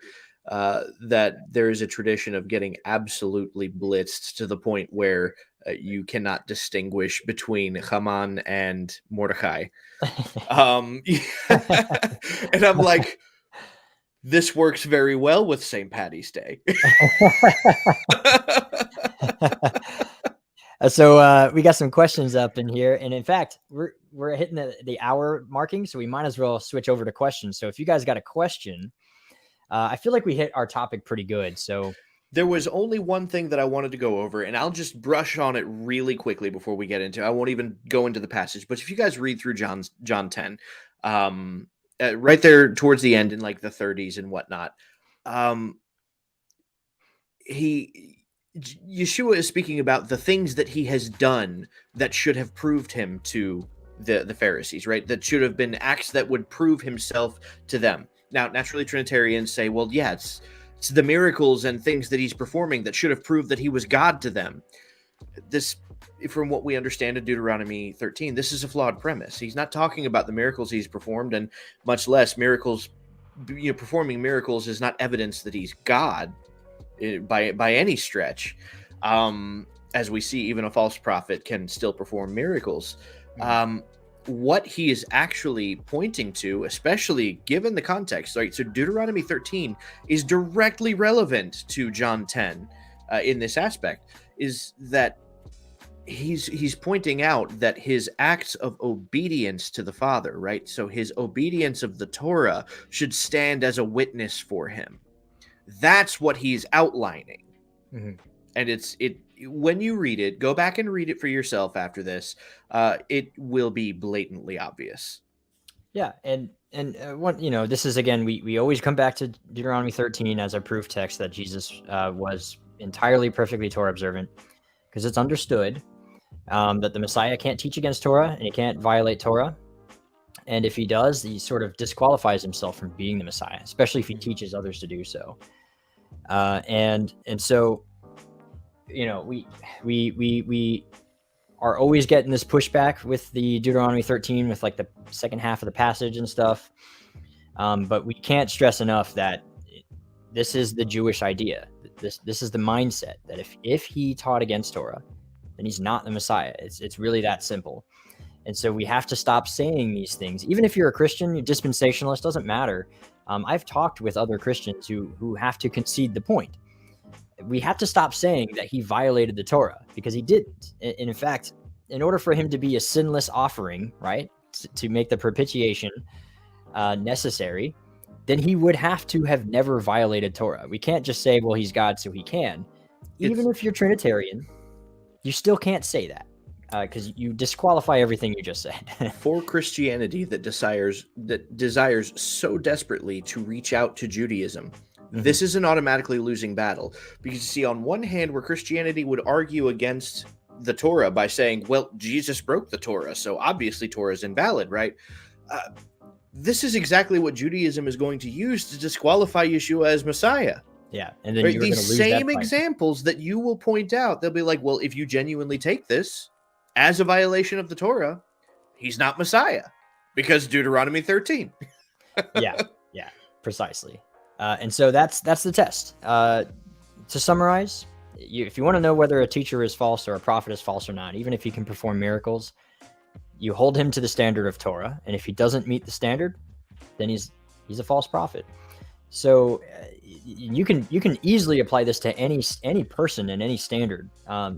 That there is a tradition of getting absolutely blitzed to the point where you cannot distinguish between Haman and Mordecai. And I'm like, this works very well with St. Patty's Day. So we got some questions up in here, and in fact, we're hitting the hour marking, so we might as well switch over to questions. So if you guys got a question, I feel like we hit our topic pretty good. So there was only one thing that I wanted to go over, and I'll just brush on it really quickly before we get into it. I won't even go into the passage, but if you guys read through John 10, right there towards the end in like the 30s and whatnot, Yeshua is speaking about the things that he has done that should have proved him to the Pharisees, right? That should have been acts that would prove himself to them. Now, naturally, Trinitarians say, well, yeah, it's the miracles and things that he's performing that should have proved that he was God to them. This, from what we understand in Deuteronomy 13, this is a flawed premise. He's not talking about the miracles he's performed, and much less miracles. Performing miracles is not evidence that he's God by any stretch. As we see, even a false prophet can still perform miracles. What he is actually pointing to, especially given the context, right? So Deuteronomy 13 is directly relevant to John 10 in this aspect, is that he's pointing out that his acts of obedience to the Father, right? So his obedience of the Torah should stand as a witness for him. That's what he's outlining. Mhm. And it when you read it, go back and read it for yourself after this. It will be blatantly obvious. Yeah, and what this is again, we always come back to Deuteronomy 13 as our proof text that Jesus was entirely perfectly Torah observant, because it's understood that the Messiah can't teach against Torah and he can't violate Torah, and if he does, he sort of disqualifies himself from being the Messiah, especially if he teaches others to do so. And so we are always getting this pushback with the Deuteronomy 13 with like the second half of the passage and stuff. But we can't stress enough that this is the Jewish idea. This is the mindset that if he taught against Torah, then he's not the Messiah. It's really that simple. And so we have to stop saying these things. Even if you're a Christian, you're dispensationalist, doesn't matter. I've talked with other Christians who have to concede the point. We have to stop saying that he violated the Torah, because he didn't. And in fact, in order for him to be a sinless offering, right, to make the propitiation necessary, then he would have to have never violated Torah. We can't just say, well, he's God, so he can. Even if you're Trinitarian, you still can't say that, because you disqualify everything you just said. For Christianity that desires so desperately to reach out to Judaism, this is an automatically losing battle, because you see, on one hand, where Christianity would argue against the Torah by saying, well, Jesus broke the Torah, so obviously Torah is invalid, right? This is exactly what Judaism is going to use to disqualify Yeshua as Messiah. Yeah, and then right? You're These same examples that you will point out, they'll be like, well, if you genuinely take this as a violation of the Torah, he's not Messiah, because Deuteronomy 13. yeah, precisely. And so that's the test. To summarize, if you want to know whether a teacher is false or a prophet is false or not, even if he can perform miracles, you hold him to the standard of Torah, and if he doesn't meet the standard, then he's a false prophet. So you can easily apply this to any person and any standard.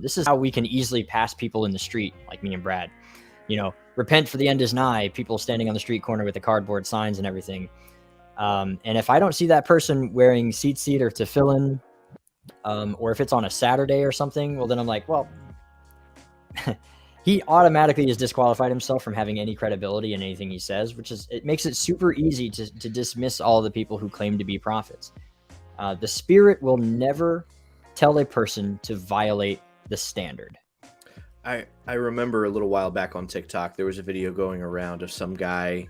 This is how we can easily pass people in the street, like me and Brad. Repent, for the end is nigh. People standing on the street corner with the cardboard signs and everything. And if I don't see that person wearing tzitzit or tefillin, or if it's on a Saturday or something, well, then I'm like, well, he automatically has disqualified himself from having any credibility in anything he says, it makes it super easy to dismiss all the people who claim to be prophets. The Spirit will never tell a person to violate the standard. I remember a little while back on TikTok, there was a video going around of some guy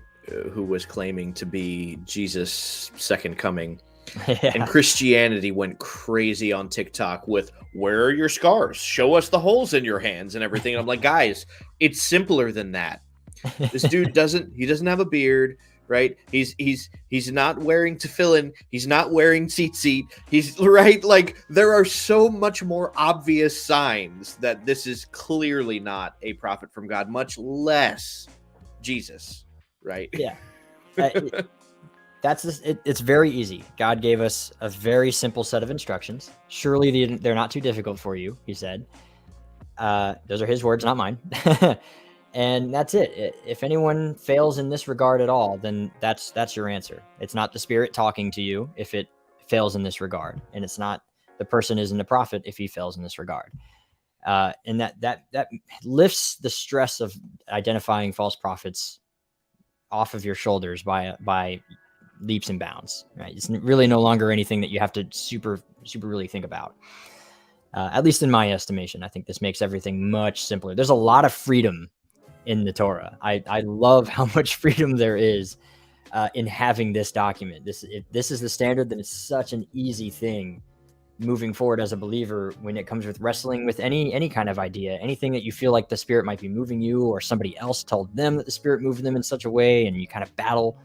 who was claiming to be Jesus' second coming. Yeah. And Christianity went crazy on TikTok with, where are your scars? Show us the holes in your hands and everything. And I'm like, guys, it's simpler than that. This dude doesn't have a beard, right? He's not wearing tefillin. He's not wearing tzitzit. He's right. Like, there are so much more obvious signs that this is clearly not a prophet from God, much less Jesus. Right. Yeah. It's very easy. God gave us a very simple set of instructions. Surely they're not too difficult for you, he said. Those are his words, not mine. And that's it. If anyone fails in this regard at all, then that's your answer. It's not the Spirit talking to you if it fails in this regard. And it's not the person isn't a prophet if he fails in this regard. And that lifts the stress of identifying false prophets off of your shoulders by leaps and bounds, right? It's really no longer anything that you have to super really think about. At least in my estimation, I think this makes everything much simpler. There's a lot of freedom in the Torah. I love how much freedom there is in having this document. If this is the standard, then it's such an easy thing moving forward as a believer when it comes with wrestling with any kind of idea, anything that you feel like the Spirit might be moving you, or somebody else told them that the Spirit moved them in such a way, and you kind of battle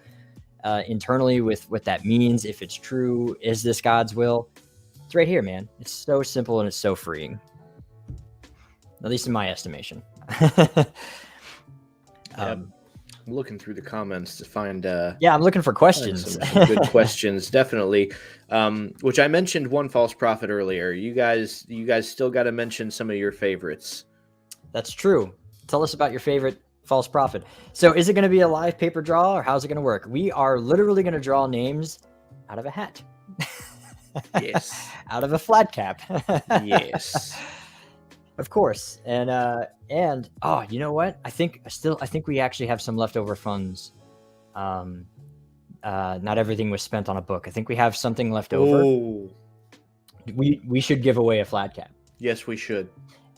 internally with what that means. If it's true, is this God's will? It's right here, man. It's so simple and it's so freeing, at least in my estimation. I'm looking through the comments to find I'm looking for questions. Some good questions, definitely. Which I mentioned one false prophet earlier. You guys still got to mention some of your favorites. That's true. Tell us about your favorite false prophet. So is it going to be a live paper draw, or how's it going to work? We are literally going to draw names out of a hat. Yes. Out of a flat cap. Yes. Of course. And oh, you know what? I think we actually have some leftover funds. Not everything was spent on a book. I think we have something left over. Oh. We should give away a flat cap. Yes, we should.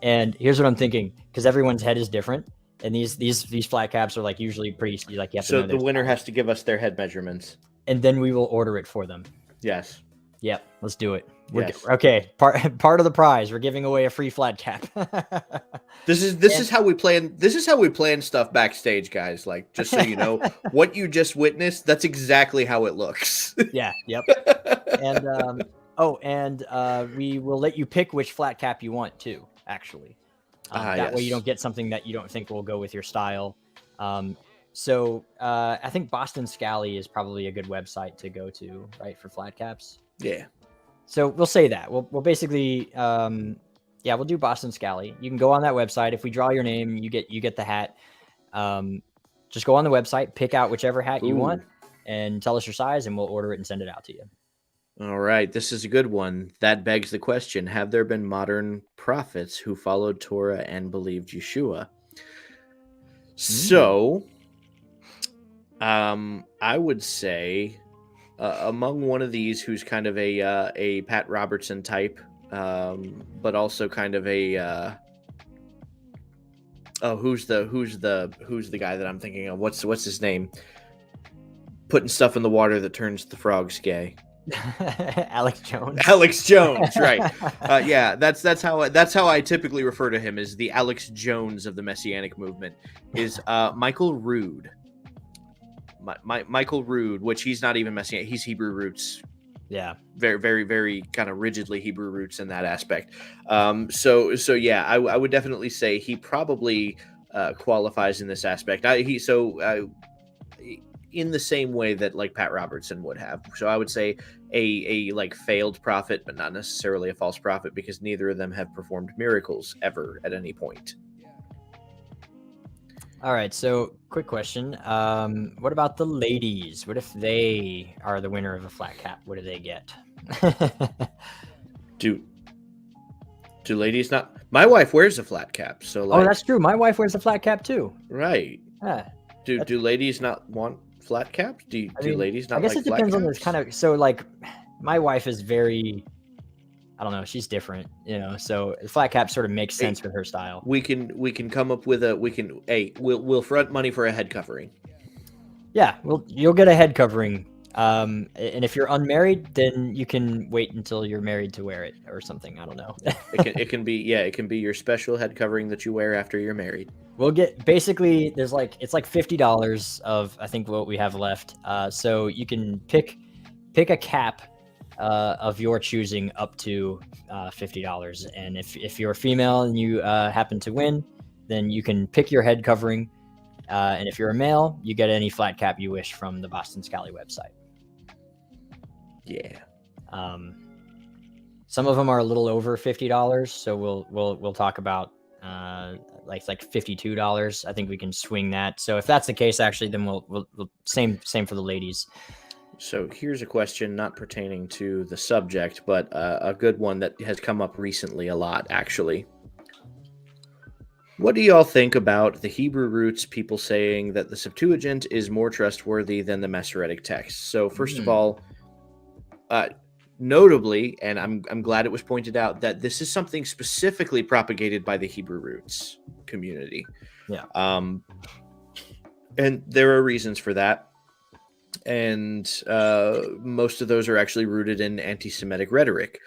And here's what I'm thinking, because everyone's head is different, and these flat caps are like usually pretty like you have to know. So the winner has to give us their head measurements, and then we will order it for them. Yes. Yep, let's do it. Yes. Okay, part of the prize, we're giving away a free flat cap. This is how we plan. This is how we plan stuff backstage, guys. Like, just so you know, what you just witnessed, that's exactly how it looks. Yeah. Yep. And we will let you pick which flat cap you want too. Actually, that way you don't get something that you don't think will go with your style. So I think Boston Scally is probably a good website to go to, right, for flat caps. Yeah. So we'll say that we'll basically we'll do Boston Scally. You can go on that website. If we draw your name, you get the hat. Just go on the website, pick out whichever hat you want, and tell us your size, and we'll order it and send it out to you. All right, this is a good one. That begs the question: have there been modern prophets who followed Torah and believed Yeshua? So, I would say among one of these who's kind of a Pat Robertson type, but also kind of a who's the guy that I'm thinking of? What's his name? Putting stuff in the water that turns the frogs gay. Alex Jones. Alex Jones, right? Yeah, that's how I typically refer to him, as the Alex Jones of the Messianic movement. Is Michael Rood. Michael Rood, which he's not even Messianic, he's Hebrew roots. Yeah, very, very, very kind of rigidly Hebrew roots in that aspect. So yeah, I would definitely say he probably qualifies in this aspect. In the same way that like Pat Robertson would have. So I would say a like failed prophet, but not necessarily a false prophet, because neither of them have performed miracles ever at any point. All right. So quick question. What about the ladies? What if they are the winner of a flat cap? What do they get? Do ladies not? My wife wears a flat cap. So like, that's true. My wife wears a flat cap too. Right. Yeah. Do ladies not want flat caps? Do ladies not? I guess like it depends on caps? this kind of. So like, my wife is very, I don't know, she's different, So the flat cap sort of makes sense with her style. We can come up with we'll front money for a head covering. Yeah, well, you'll get a head covering. And if you're unmarried, then you can wait until you're married to wear it or something. I don't know. it can be your special head covering that you wear after you're married. We'll get basically it's like $50 of I think what we have left. So you can pick a cap of your choosing up to $50. And if you're a female and you happen to win, then you can pick your head covering. And if you're a male, you get any flat cap you wish from the Boston Scally website. Yeah. Some of them are a little over $50, so we'll talk about like $52. I think we can swing that. So if that's the case, actually, then we'll same for the ladies. So here's a question not pertaining to the subject, but a good one that has come up recently a lot, actually. What do y'all think about the Hebrew roots people saying that the Septuagint is more trustworthy than the Masoretic text? So first of all, notably, and I'm glad it was pointed out, that this is something specifically propagated by the Hebrew roots community. Yeah. And there are reasons for that. And most of those are actually rooted in anti-Semitic rhetoric.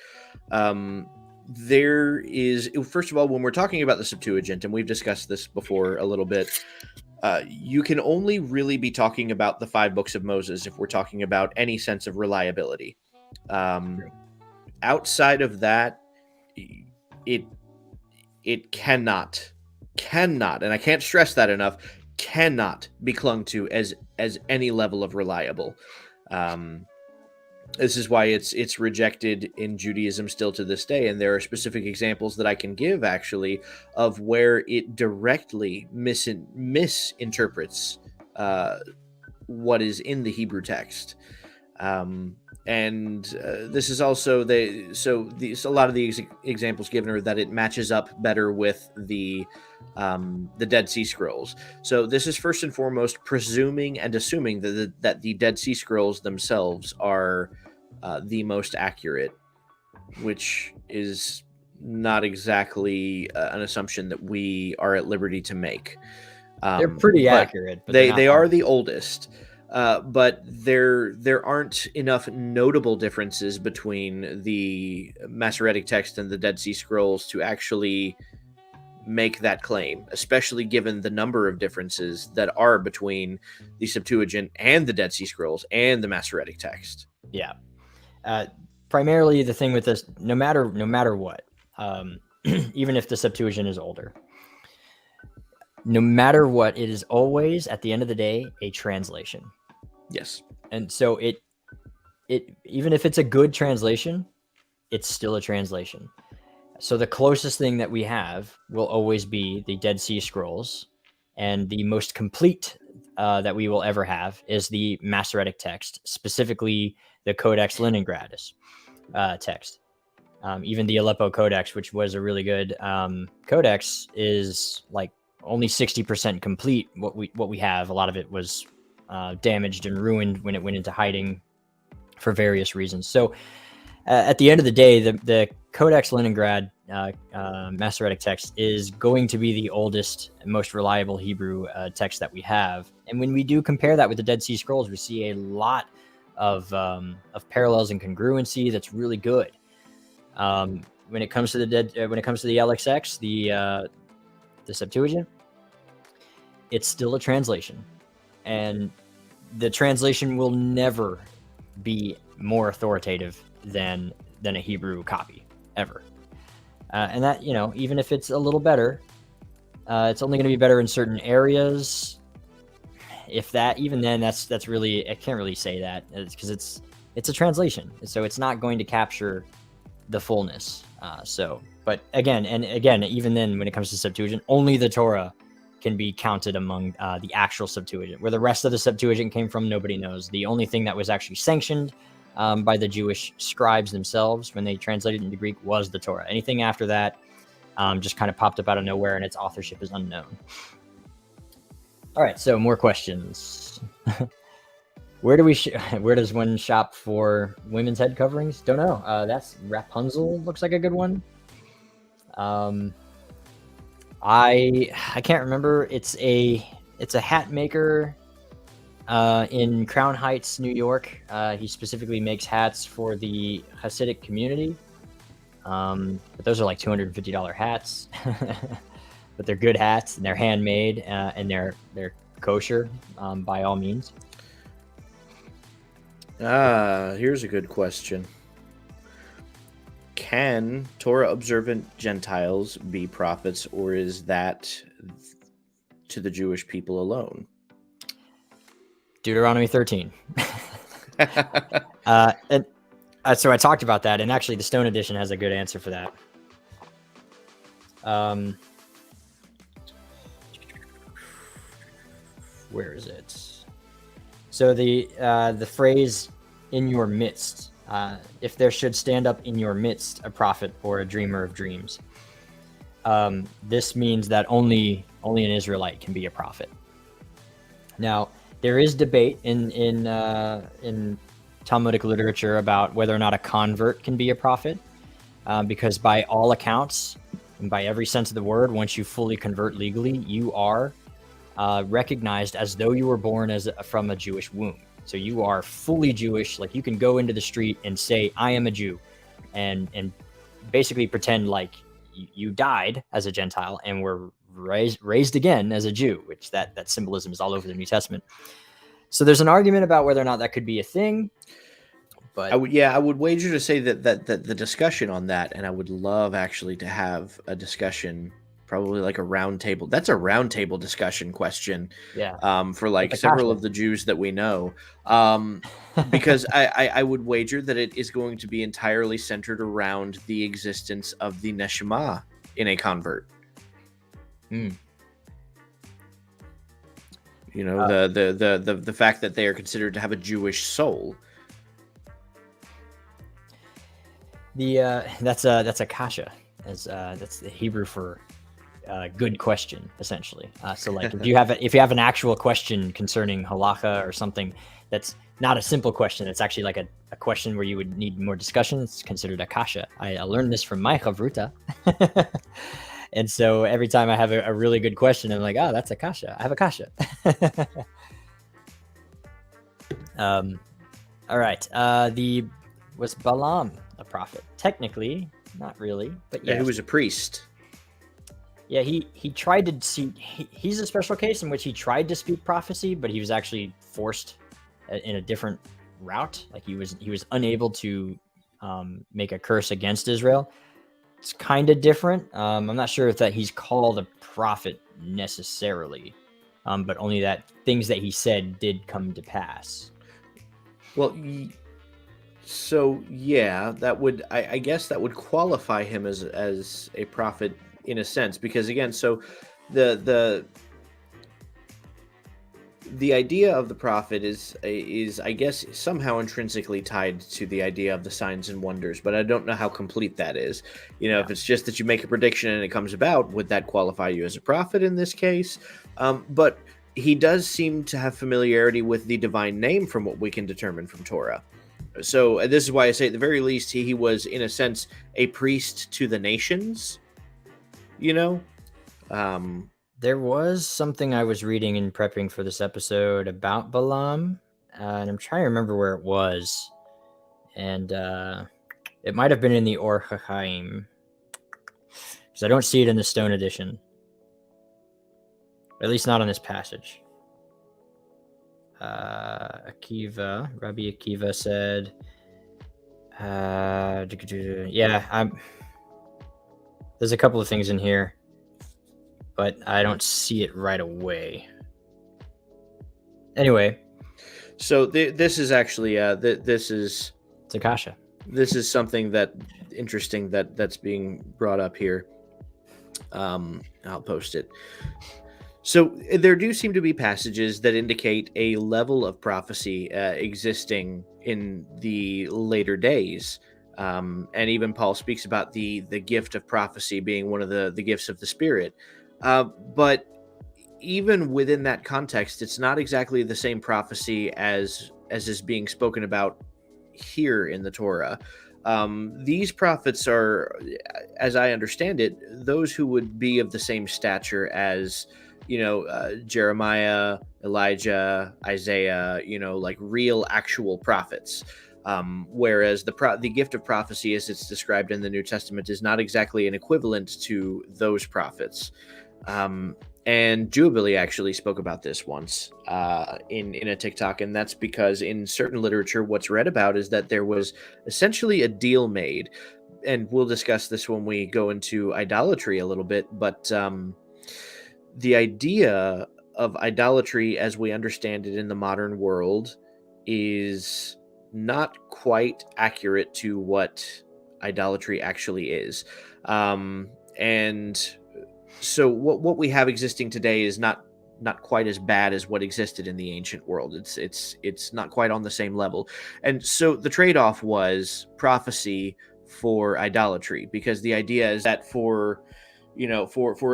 There is, first of all, when we're talking about the Septuagint, and we've discussed this before a little bit, you can only really be talking about the 5 books of Moses if we're talking about any sense of reliability. Outside of that, it cannot, and I can't stress that enough, cannot be clung to as any level of reliable. This is why it's rejected in Judaism still to this day, and there are specific examples that I can give actually of where it directly misinterprets what is in the Hebrew text. And this is also a lot of the examples given are that it matches up better with the Dead Sea Scrolls. So this is first and foremost presuming and assuming that the Dead Sea Scrolls themselves are the most accurate, which is not exactly an assumption that we are at liberty to make. They're pretty accurate. But they are the oldest. But there aren't enough notable differences between the Masoretic text and the Dead Sea Scrolls to actually make that claim, especially given the number of differences that are between the Septuagint and the Dead Sea Scrolls and the Masoretic text. Yeah. Primarily the thing with this, no matter what, even if the Septuagint is older, no matter what, it is always at the end of the day a translation. Yes. And so it even if it's a good translation, it's still a translation. So the closest thing that we have will always be the Dead Sea Scrolls, and the most complete that we will ever have is the Masoretic text, specifically the Codex Leningradius text. Even the Aleppo Codex, which was a really good codex, is like only 60% complete. What we have, a lot of it was damaged and ruined when it went into hiding for various reasons. So at the end of the day, the Codex Leningrad Masoretic text is going to be the oldest and most reliable Hebrew text that we have. And when we do compare that with the Dead Sea Scrolls, we see a lot of parallels and congruency that's really good. When it comes to the LXX, the Septuagint, it's still a translation, and the translation will never be more authoritative than a Hebrew copy ever. And that, even if it's a little better, it's only going to be better in certain areas. If that, even then, that's really, I can't really say that, because it's a translation, so it's not going to capture the fullness. But again, even then, when it comes to Septuagint, only the Torah can be counted among the actual Septuagint. Where the rest of the Septuagint came from, nobody knows. The only thing that was actually sanctioned by the Jewish scribes themselves when they translated into Greek was the Torah. Anything after that just kind of popped up out of nowhere, and its authorship is unknown. All right, so more questions. Where does one shop for women's head coverings? Don't know. That's Rapunzel. Looks like a good one. I can't remember. It's a hat maker in Crown Heights, New York. He specifically makes hats for the Hasidic community. But those are like $250 hats. But they're good hats, and they're handmade, and they're kosher by all means. Here's a good question. Can Torah observant Gentiles be prophets, or is that to the Jewish people alone? Deuteronomy 13. So I talked about that, and actually the Stone Edition has a good answer for that. Where is it? So the phrase "in your midst," if there should stand up in your midst a prophet or a dreamer of dreams, this means that only an Israelite can be a prophet. Now, there is debate in Talmudic literature about whether or not a convert can be a prophet, because by all accounts, and by every sense of the word, once you fully convert legally, you are recognized as though you were born from a Jewish womb. So you are fully Jewish. Like, you can go into the street and say, "I am a Jew," and basically pretend like you died as a Gentile and were raised again as a Jew, which that symbolism is all over the New Testament. So there's an argument about whether or not that could be a thing. But I would wager to say that the discussion on that, and I would love actually to have a discussion probably like a round table. That's a round table discussion question. Yeah. For like Like several Akasha. of the Jews that we know. Because I would wager that it is going to be entirely centered around the existence of the neshama in a convert. Hmm. You know, the fact that they are considered to have a Jewish soul. That's Akasha. That's the Hebrew for good question, essentially. So like if you have an actual question concerning halacha or something that's not a simple question, it's actually like a question where you would need more discussion, it's considered Akasha. I learned this from my chavruta. And so every time I have a really good question, I'm like, oh, that's Akasha. I have Akasha. All right. Was Balaam a prophet? Technically, not really, but yeah. He was a priest. Yeah, he tried to see. He's a special case in which he tried to speak prophecy, but he was actually forced in a different route. Like he was unable to make a curse against Israel. It's kind of different. I'm not sure if that he's called a prophet necessarily, but only that things that he said did come to pass. Well, so yeah, that would I guess that would qualify him as a prophet in a sense, because again, so the idea of the prophet is I guess somehow intrinsically tied to the idea of the signs and wonders, but I don't know how complete that is. You know, if it's just that you make a prediction and it comes about, would that qualify you as a prophet in this case? But he does seem to have familiarity with the divine name from what we can determine from Torah. So this is why I say at the very least he was in a sense a priest to the nations, you know. There was something I was reading and prepping for this episode about Balaam, and I'm trying to remember where it was. And it might have been in the Or HaChaim, because I don't see it in the Stone Edition. At least not on this passage. Rabbi Akiva said, there's a couple of things in here, but I don't see it right away. Anyway, so this is actually this is Akasha. This is something that interesting that's being brought up here. I'll post it. So there do seem to be passages that indicate a level of prophecy existing in the later days. And even Paul speaks about the gift of prophecy being one of the gifts of the Spirit. But even within that context, it's not exactly the same prophecy as is being spoken about here in the Torah. These prophets are, as I understand it, those who would be of the same stature as, Jeremiah, Elijah, Isaiah, like real actual prophets. Whereas the gift of prophecy, as it's described in the New Testament, is not exactly an equivalent to those prophets. And Jubilee actually spoke about this once in a TikTok, and that's because in certain literature, what's read about is that there was essentially a deal made, and we'll discuss this when we go into idolatry a little bit, but the idea of idolatry as we understand it in the modern world is not quite accurate to what idolatry actually is. And so what we have existing today is not quite as bad as what existed in the ancient world. It's not quite on the same level. And so the trade-off was prophecy for idolatry, because the idea is that for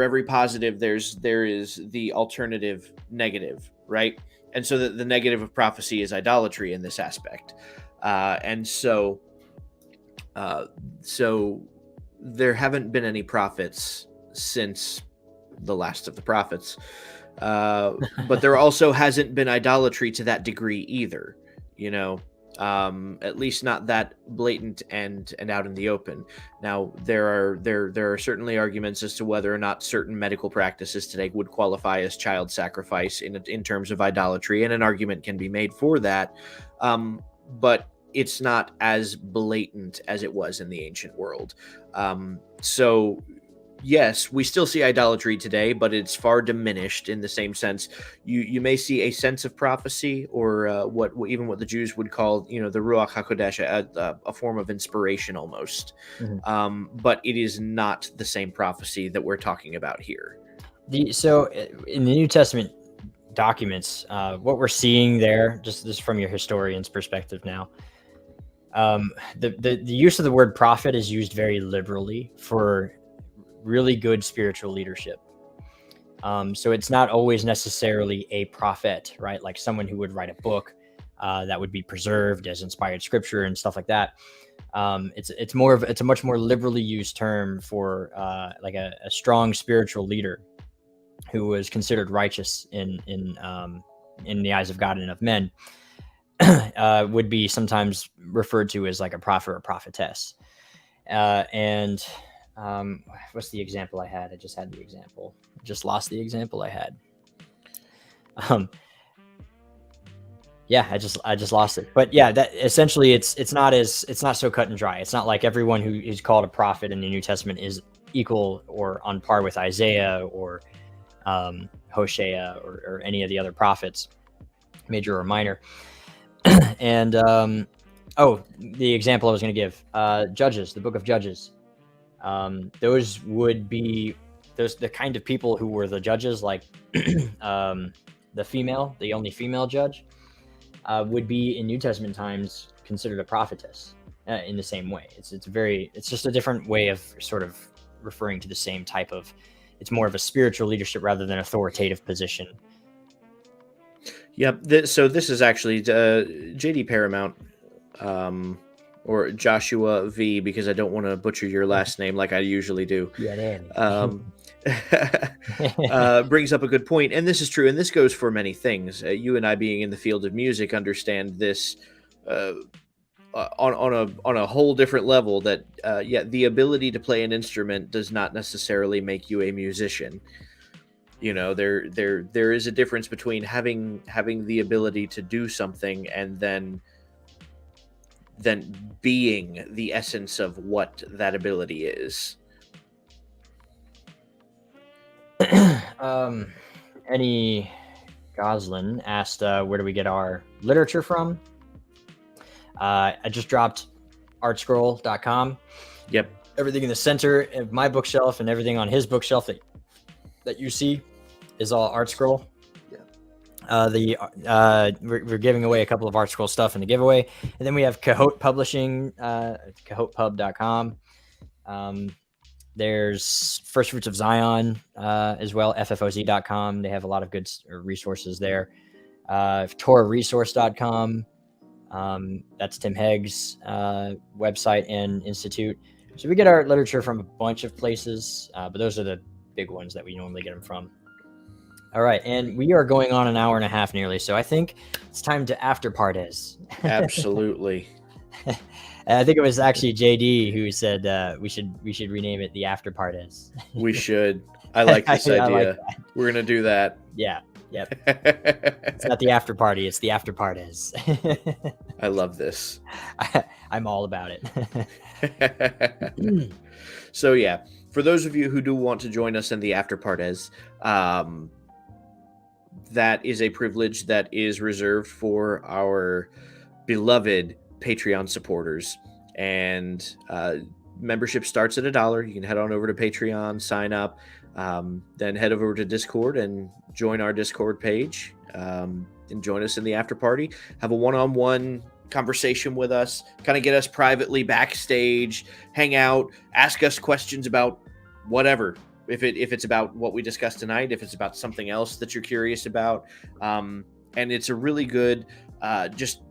every positive there is the alternative negative, right? And so the negative of prophecy is idolatry in this aspect. And so there haven't been any prophets since the last of the prophets, but there also hasn't been idolatry to that degree either, at least not that blatant and out in the open. Now there are certainly arguments as to whether or not certain medical practices today would qualify as child sacrifice in terms of idolatry, and an argument can be made for that, but it's not as blatant as it was in the ancient world. So yes, we still see idolatry today, but it's far diminished in the same sense. You may see a sense of prophecy, or even what the Jews would call, the Ruach Hakodesh, a form of inspiration almost. But it is not the same prophecy that we're talking about here. So in the New Testament documents, what we're seeing there, just from your historian's perspective now, the use of the word prophet is used very liberally for really good spiritual leadership. So it's not always necessarily a prophet, right? Like someone who would write a book that would be preserved as inspired scripture and stuff like that. It's a much more liberally used term for like a strong spiritual leader who was considered righteous in the eyes of God and of men. Would be sometimes referred to as like a prophet or prophetess. What's the example I had? I just had the example. I just lost the example I had. Yeah, I just lost it. But yeah, that essentially it's not so cut and dry. It's not like everyone who is called a prophet in the New Testament is equal or on par with Isaiah or Hosea or any of the other prophets, major or minor. And the example I was going to give, Judges, the book of Judges. Those would be the kind of people who were the judges, like the only female judge, would be in New Testament times considered a prophetess in the same way. It's just a different way of sort of referring to the same type of. It's more of a spiritual leadership rather than authoritative position. Yep. So this is actually JD Paramount, or Joshua V, because I don't want to butcher your last name like I usually do. Brings up a good point, and this is true, and this goes for many things. You and I, being in the field of music, understand this on a whole different level. That the ability to play an instrument does not necessarily make you a musician. There is a difference between having the ability to do something and then being the essence of what that ability is. Annie Goslin asked, where do we get our literature from? I just dropped artscroll.com. Yep. Everything in the center of my bookshelf and everything on his bookshelf that you see is all ArtScroll. We're giving away a couple of ArtScroll stuff in the giveaway, and then we have Cahote Publishing, CahotPub.com. There's First Fruits of Zion as well, FFOZ.com. They have a lot of good resources there. TorahResource.com. That's Tim Hegg's website and institute. So we get our literature from a bunch of places, but those are the big ones that we normally get them from. All right, and we are going on an hour and a half nearly, so I think it's time to after parties. Absolutely. I think it was actually JD who said we should rename it the after parties. We should. I like this idea. We're gonna do that. Yeah. Yep. It's not the after party; it's the after parties. I love this. I'm all about it. So yeah, for those of you who do want to join us in the after parties, that is a privilege that is reserved for our beloved Patreon supporters, and membership starts at $1. You can head on over to Patreon, sign up, then head over to Discord and join our Discord page, and join us in the after party. Have a one-on-one conversation with us, kind of get us privately backstage, hang out, ask us questions about whatever. If it's about what we discussed tonight, if it's about something else that you're curious about, and it's a really good, just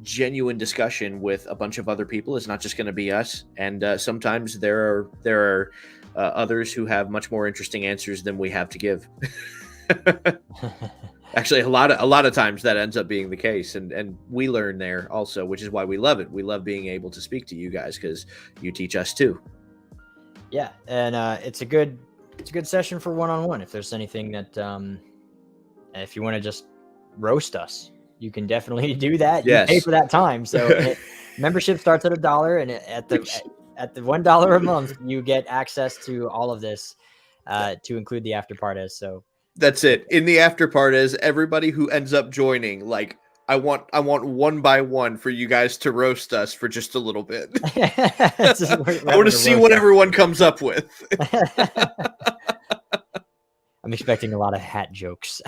genuine discussion with a bunch of other people. It's not just going to be us, and sometimes there are others who have much more interesting answers than we have to give. Actually, a lot of times that ends up being the case, and we learn there also, which is why we love it. We love being able to speak to you guys because you teach us too. Yeah, and it's a good session for one-on-one. If there's anything that if you want to just roast us, you can definitely do that. Yes. You pay for that time. So membership starts at $1, and at the $1 a month, you get access to all of this, to include the after parties. So that's it. In the after parties, everybody who ends up joining, like, I want one by one for you guys to roast us for just a little bit. I want to see what everyone comes up with. I'm expecting a lot of hat jokes.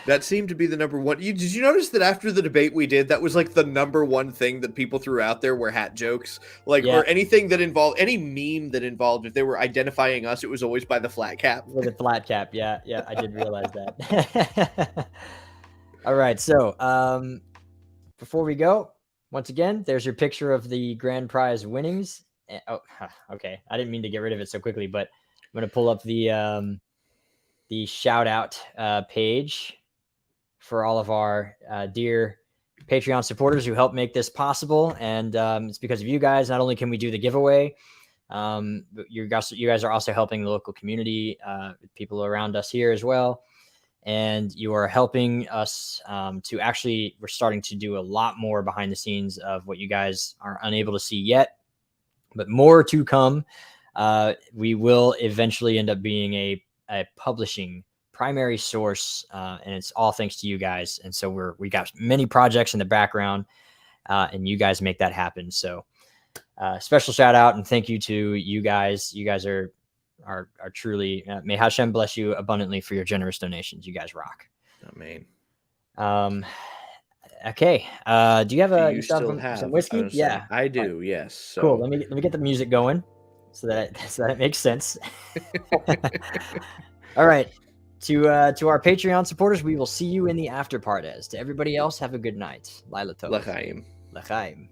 That seemed to be the number one. Did you notice that after the debate we did, that was like the number one thing that people threw out there were hat jokes? Like, or anything that involved, any meme that involved, if they were identifying us, it was always by the flat cap. With the flat cap, yeah, I did realize that. All right, so before we go, once again, there's your picture of the grand prize winnings. Oh, okay, I didn't mean to get rid of it so quickly, but I'm gonna pull up the shout out page for all of our dear Patreon supporters who help make this possible. And it's because of you guys. Not only can we do the giveaway, but you guys are also helping the local community, people around us here as well. And you are helping us to actually, we're starting to do a lot more behind the scenes of what you guys are unable to see yet, but more to come. We will eventually end up being a publishing primary source, and it's all thanks to you guys. And so we got many projects in the background, and you guys make that happen. So special shout out and thank you to you guys. You guys are truly, may Hashem bless you abundantly for your generous donations. You guys rock. Amen. Okay. Do you have some whiskey? Yeah, I do. Right. Yes. So. Cool. Let me get the music going so that it makes sense. All right. To our Patreon supporters, we will see you in the after parties. To everybody else, have a good night. Lila Tov. L'chaim. L'chaim.